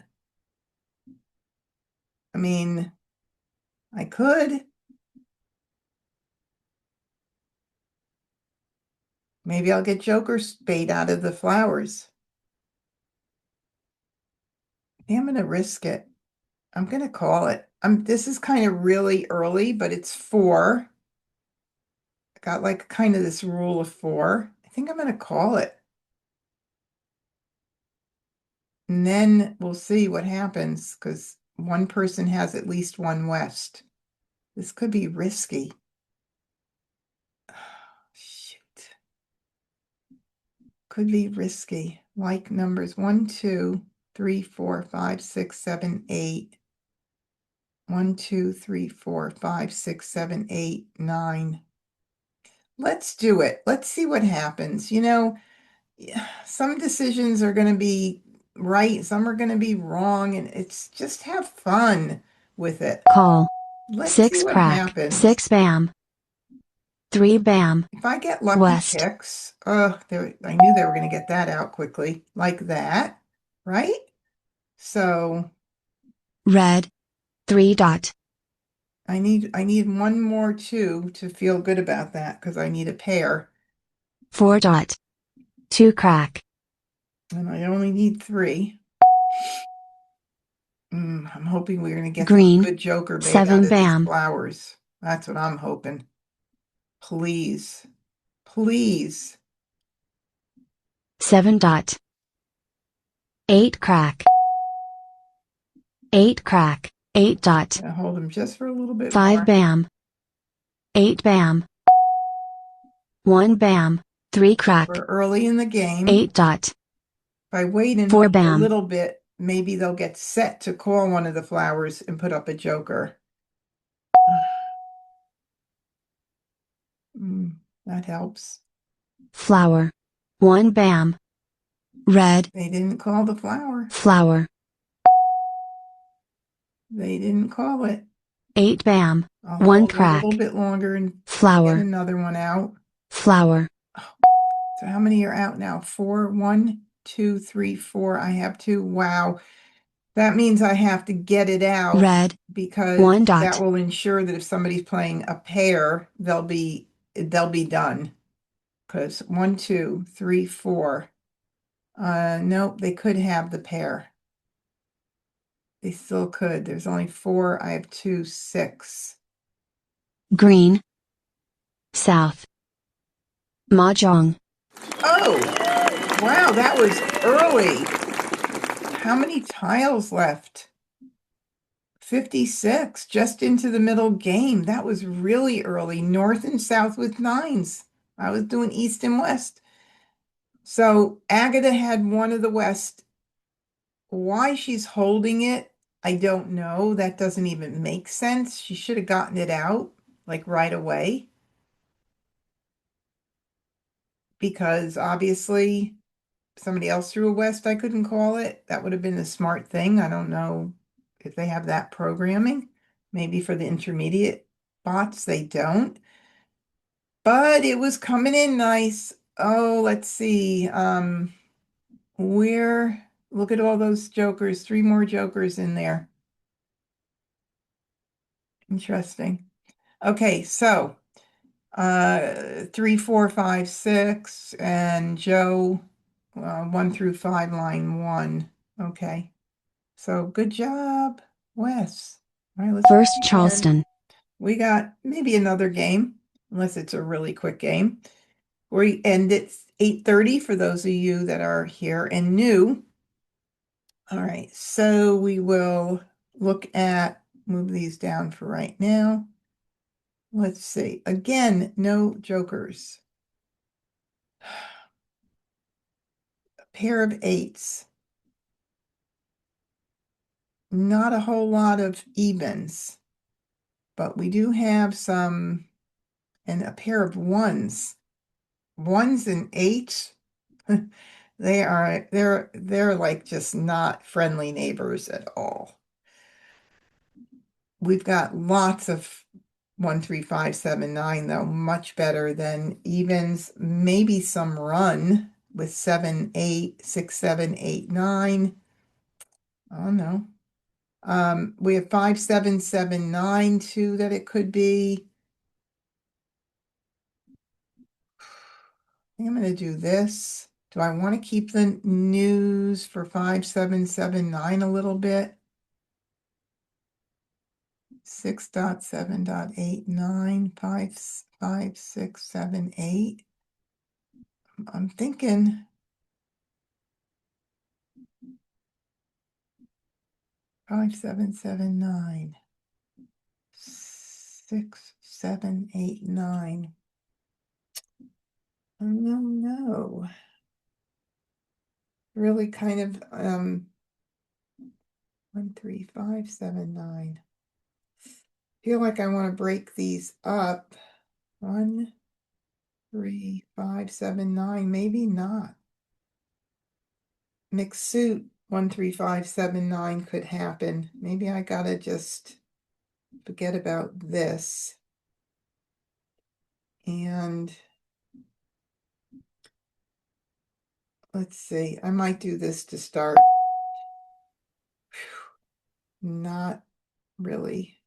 I mean, I could. Maybe I'll get Joker's bait out of the flowers. I'm going to risk it. I'm going to call it. This is kind of really early, but it's 4. I got like kind of this rule of 4. I think I'm going to call it. And then we'll see what happens because one person has at least 1 west. This could be risky. Shoot. Could be risky. Like numbers 1, 2, 3, 4, 5, 6, 7, 8. 1, 2, 3, 4, 5, 6, 7, 8, 9. Let's do it. Let's see what happens. You know, some decisions are going to be right, some are going to be wrong, and it's just have fun with it. Call. Let's 6 see what crack. happens. 6 bam. 3 bam. If I get lucky West. picks, I knew they were going to get that out quickly, like that, right? So Red. 3 dot. I need 1 more 2 to feel good about that because I need a pair. 4 dot. 2 crack. And I only need 3. I'm hoping we're going to get Green. some good Joker bait 7 out of these bam. flowers. That's what I'm hoping. Please. Please. 7 dot. 8 crack. 8 crack. 8 dot. I'm going to hold them just for a little bit 5 more. bam. 8 bam. 1 bam. 3 crack. We're early in the game. 8 dot. If I wait and 4 hope a bam. little bit, maybe they'll get set to call one of the flowers and put up a joker. That helps. Flower. 1 bam. Red. They didn't call the flower. Flower. They didn't call it. 8 bam. I'll 1 hold a crack. little bit longer and get Flower. another one out. Flower. So how many are out now? 4, 1, 2, 3, 4. I have 2. Wow. That means I have to get it out Red. because 1 dot. that will ensure that if somebody's playing a pair, they'll be done. Because 1, 2, 3, 4. Nope, they could have the pair. They still could. There's only 4. I have 2, 6. Green. South. Mah Jongg. Oh, wow, that was early. How many tiles left? 56, just into the middle game. That was really early. North and south with 9s. I was doing east and west. So Agatha had one of the west. Why she's holding it, I don't know. That doesn't even make sense. She should have gotten it out like right away. Because obviously somebody else threw a west, I couldn't call it. That would have been the smart thing. I don't know if they have that programming. Maybe for the intermediate bots, they don't. But it was coming in nice. Oh, let's see. Look at all those jokers. 3 more jokers in there. Interesting. Okay, so 3, 4, 5, 6, and Joe 1 through 5, line 1. Okay. So good job, Wes. All right, let's First begin. Charleston. We got maybe another game, unless it's a really quick game. We end at 8:30 for those of you that are here and new. All right, so we will move these down for right now. Let's see. Again, no jokers. A pair of 8s. Not a whole lot of evens, but we do have some, and a pair of 1s. 1s and 8s. They're like just not friendly neighbors at all. We've got lots of 1, 3, 5, 7, 9 though, much better than evens. Maybe some run with 7, 8, 6, 7, 8, 9. Oh no. We have 5, 7, 7, 9 too that it could be. I think I'm going to do this. Do I want to keep the news for 5, 7, 7, 9 a little bit? 6.7.8, 5, 6, 7, 8. I'm thinking 5, 7, 7, 9. 6, 7, 8, 9. Oh, no. Really kind of 1, 3, 5, 7, 9. Feel like I want to break these up. 1, 3, 5, 7, 9. Maybe not. Mixed suit 1, 3, 5, 7, 9 could happen. Maybe I gotta just forget about this. And let's see, I might do this to start. Not really.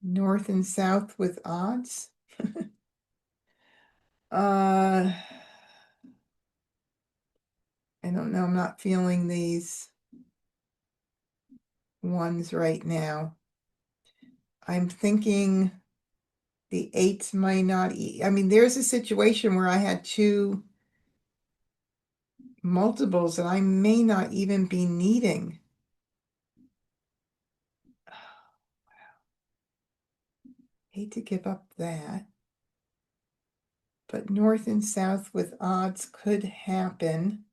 North and south with odds. I don't know. I'm not feeling these ones right now. I'm thinking the 8s might not. I mean, there's a situation where I had 2 multiples that I may not even be needing. Hate to give up that. but north and south with odds could happen.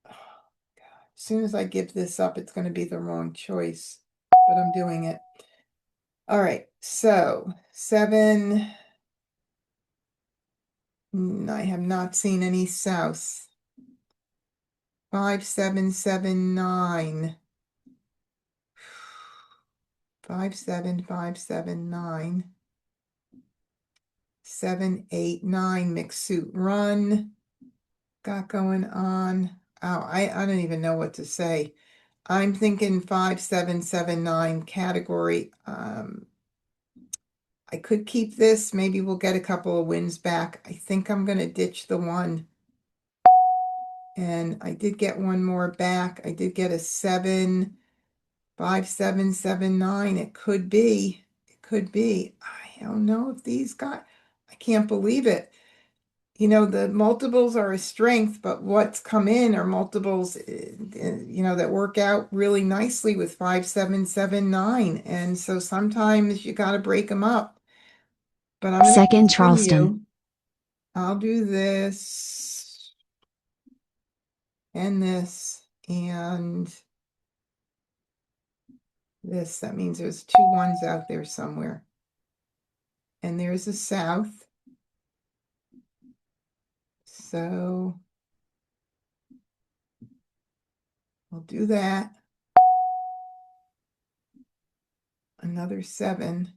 Oh, God. As soon as I give this up, it's going to be the wrong choice, but I'm doing it. All right, so 7. I have not seen any south. 5, 7, 7, 9. 5, 7, 5, 7, 9. 7, 8, 9 mixed suit run. Got going on. Oh, I don't even know what to say. I'm thinking 5, 7, 7, 9 category. I could keep this. Maybe we'll get a couple of wins back. I think I'm going to ditch the 1. And I did get one more back. I did get a 7, 5, 7, 7, 9. It could be. It could be. I don't know if these got. I can't believe it. You know, the multiples are a strength, but what's come in are multiples, you know, that work out really nicely with 5, 7, 7, 9. And so sometimes you got to break them up. But I'm going to Second continue. Charleston. I'll do this and this and this. That means there's 2 1s out there somewhere. And there's a south. So I'll do that. Another 7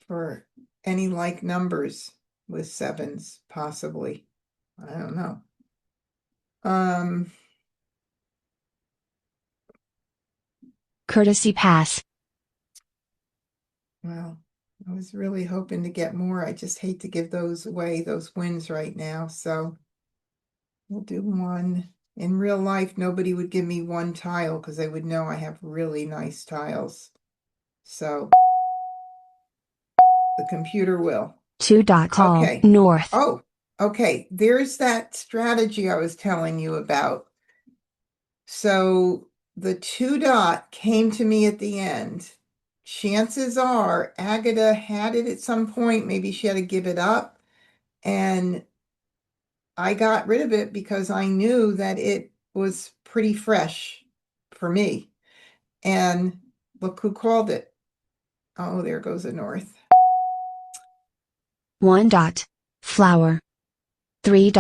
for any like numbers with 7s, possibly. I don't know. Courtesy pass. Well, I was really hoping to get more. I just hate to give those away, those wins right now. So we'll do 1. In real life, nobody would give me 1 tile because they would know I have really nice tiles. So the computer will. 2. Call Okay. north. Oh, okay. There's that strategy I was telling you about. So the 2 came to me at the end. Chances are Agatha had it at some point. Maybe she had to give it up. And I got rid of it because I knew that it was pretty fresh for me. And look who called it. Oh, there goes the north. 1. Flower. 3.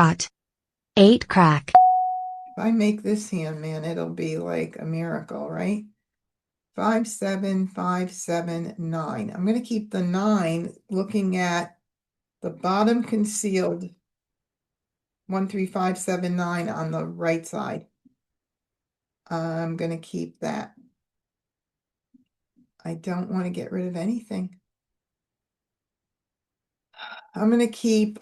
8 crack. If I make this hand, man, it'll be like a miracle, right? 5, 7, 5, 7, 9. I'm going to keep the 9 looking at the bottom concealed 1, 3, 5, 7, 9 on the right side. I'm going to keep that. I don't want to get rid of anything. I'm going to keep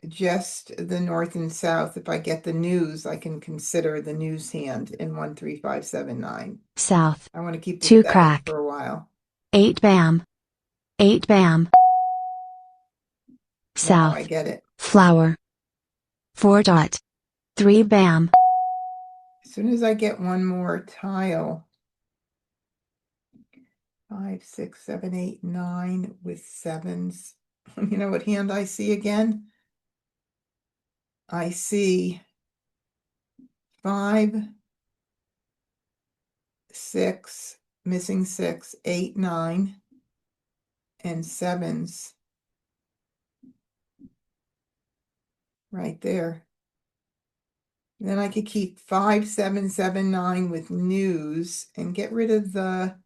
just the north and south. If I get the news, I can consider the news hand in 1, 3, 5, 7, 9. South. I want to keep the 2 7 crack. for a while. 8 bam. 8 bam. Now I South. get it. Flower. 4. 3 bam. As soon as I get one more tile, 5, 6, 7, 8, 9 with 7s. You know what hand I see again? I see 5, 6, missing 6, 8, 9, and 7s right there. And then I could keep 5, 7, 7, 9 with news and get rid of the,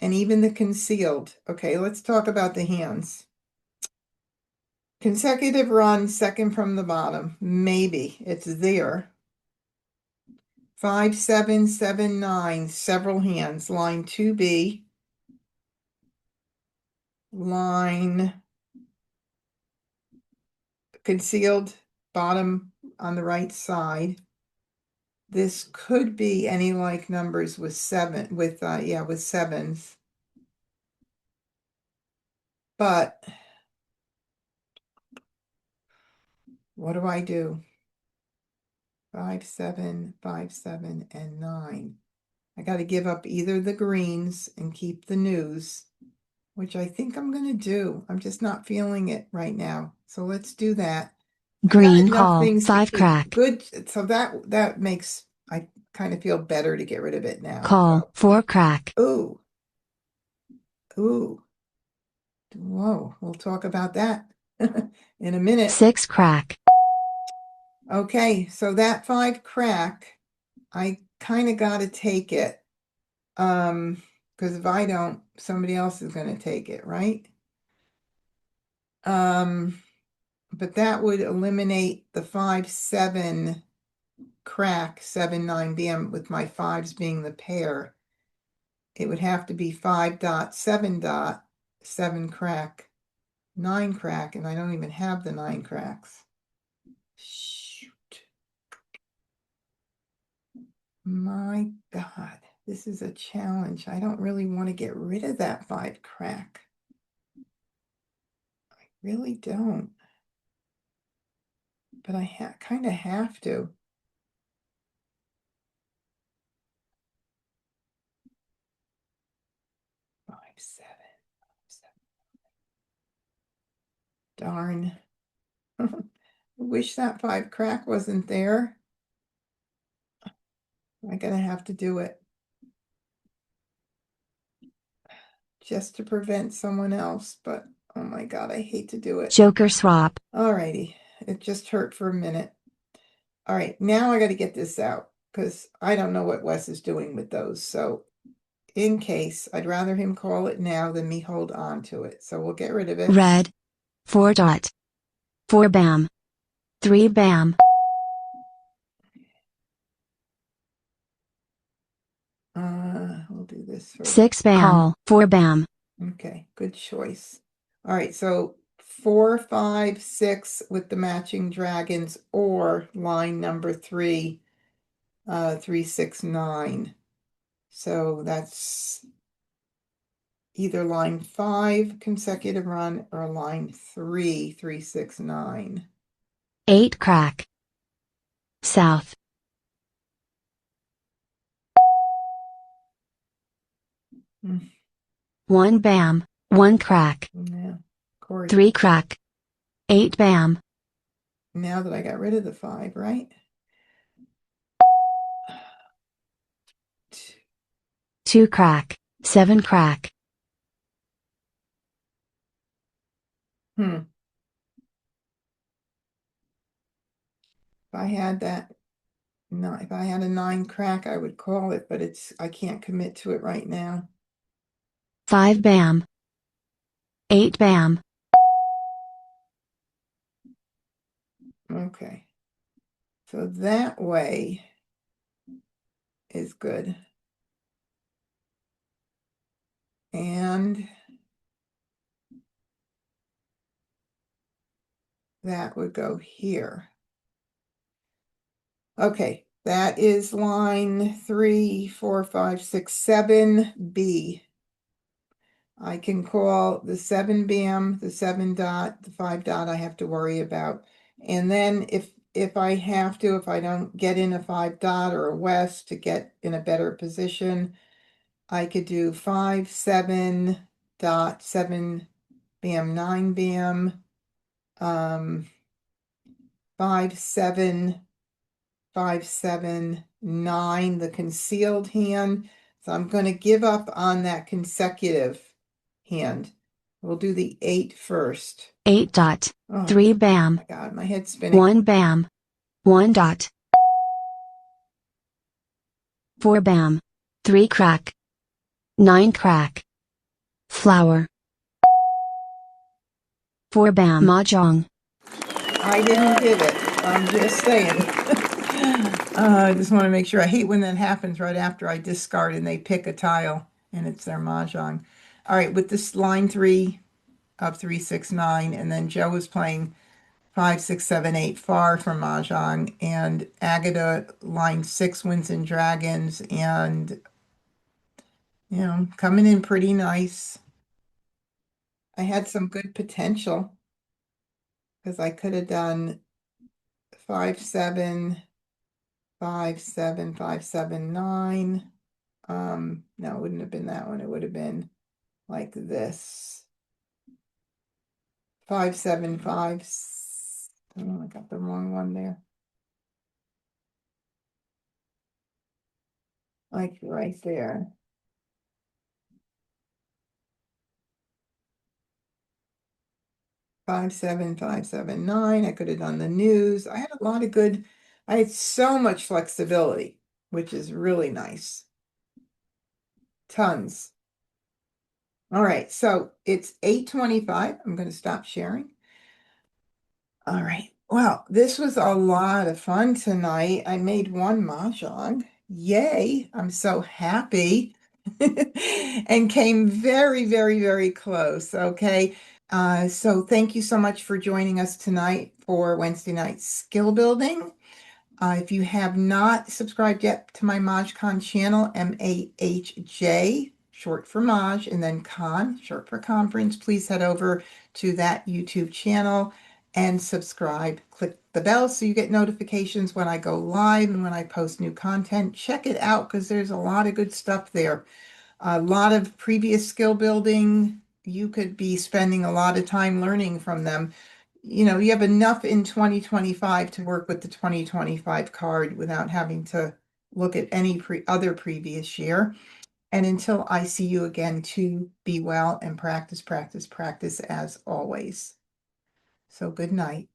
and even the concealed. Okay, let's talk about the hands. Consecutive run, second from the bottom. Maybe it's there. 5, 7, 7, 9, several hands. Line 2B. Line concealed bottom on the right side. This could be any like numbers with 7, with 7s. But what do I do? 5, 7, 5, 7, and 9. I got to give up either the greens and keep the news. which I think I'm gonna do. I'm just not feeling it right now. So let's do that. Green Enough call, things to 5 do. crack. Good. So that makes, I kind of feel better to get rid of it now. Call, 4 crack. Ooh. Ooh. Whoa, we'll talk about that in a minute. 6 crack. Okay, so that 5 crack, I kind of got to take it. Because if I don't, somebody else is going to take it, right? But that would eliminate the 5-7 crack, 7-9 BM with my 5s being the pair. It would have to be 5.7 crack, 9 crack, and I don't even have the 9 cracks. Shoot. My God, this is a challenge. I don't really want to get rid of that 5 crack. I really don't. But I kind of have to. Five, seven. Darn. I wish that 5 crack wasn't there. I'm gonna have to do it. Just to prevent someone else, but oh my God, I hate to do it. Joker swap. Alrighty, it just hurt for a minute. All right, now I got to get this out because I don't know what Wes is doing with those. So in case, I'd rather him call it now than me hold on to it. So we'll get rid of it. Red, 4 dot. 4 bam. 3 bam. We'll do this first. 6 bam. Call, 4 bam. Okay, good choice. All right, so 4, 5, 6 with the matching dragons, or line number 3, 3, 6, 9. So that's either line 5 consecutive run or line 3, 3, 6, 9. 8 crack. South. 1 bam. 1 crack. Yeah, of course. 3 crack. 8 bam. Now that I got rid of the 5, right? 2 crack. 7 crack. If I had that, no, if I had a 9 crack, I would call it, but I can't commit to it right now. 5 bam. 8 bam. Okay. So that way is good. And that would go here. Okay, that is line 3, 4, 5, 6, 7B. I can call the 7 bam, the 7 dot, the 5 dot I have to worry about. And then if I have to, if I don't get in a 5 dot or a west to get in a better position, I could do 5, 7 dot, 7 bam, 9 bam, 5, 7, 5, 7, 9, the concealed hand. So I'm going to give up on that consecutive hand. We'll do the 8 first. 8 dot. Oh, 3 bam. my God, my head's spinning. 1 bam. 1 dot. 4 bam. 3 crack. 9 crack. Flower. 4 bam. Mah Jongg. I didn't give it. I'm just saying. I just want to make sure. I hate when that happens right after I discard and they pick a tile and it's their Mah Jongg. All right, with this line 3 of 3, 6, 9, and then Joe was playing 5, 6, 7, 8 far from Mah Jongg, and Agata line 6 wins and dragons, and coming in pretty nice. I had some good potential because I could have done 5, 7, 5, 7, 5, 7, 9. No, it wouldn't have been that one. It would have been like this. 575. Oh, I got the wrong one there. Like right there. 57579. I could have done the news. I had a lot of good, I had so much flexibility, which is really nice. Tons. All right, so it's 8:25. I'm going to stop sharing. All right. Well, this was a lot of fun tonight. I made one mahjong. Yay. I'm so happy. And came very, very, very close. Okay. So thank you so much for joining us tonight for Wednesday night skill building. If you have not subscribed yet to my MahjCon channel, MAHJ, short for Maj, and then Con, short for conference, please head over to that YouTube channel and subscribe. Click the bell so you get notifications when I go live and when I post new content. Check it out because there's a lot of good stuff there. A lot of previous skill building. You could be spending a lot of time learning from them. You know, you have enough in 2025 to work with the 2025 card without having to look at any other previous year. And until I see you again, to be well and practice, practice, practice as always. So good night.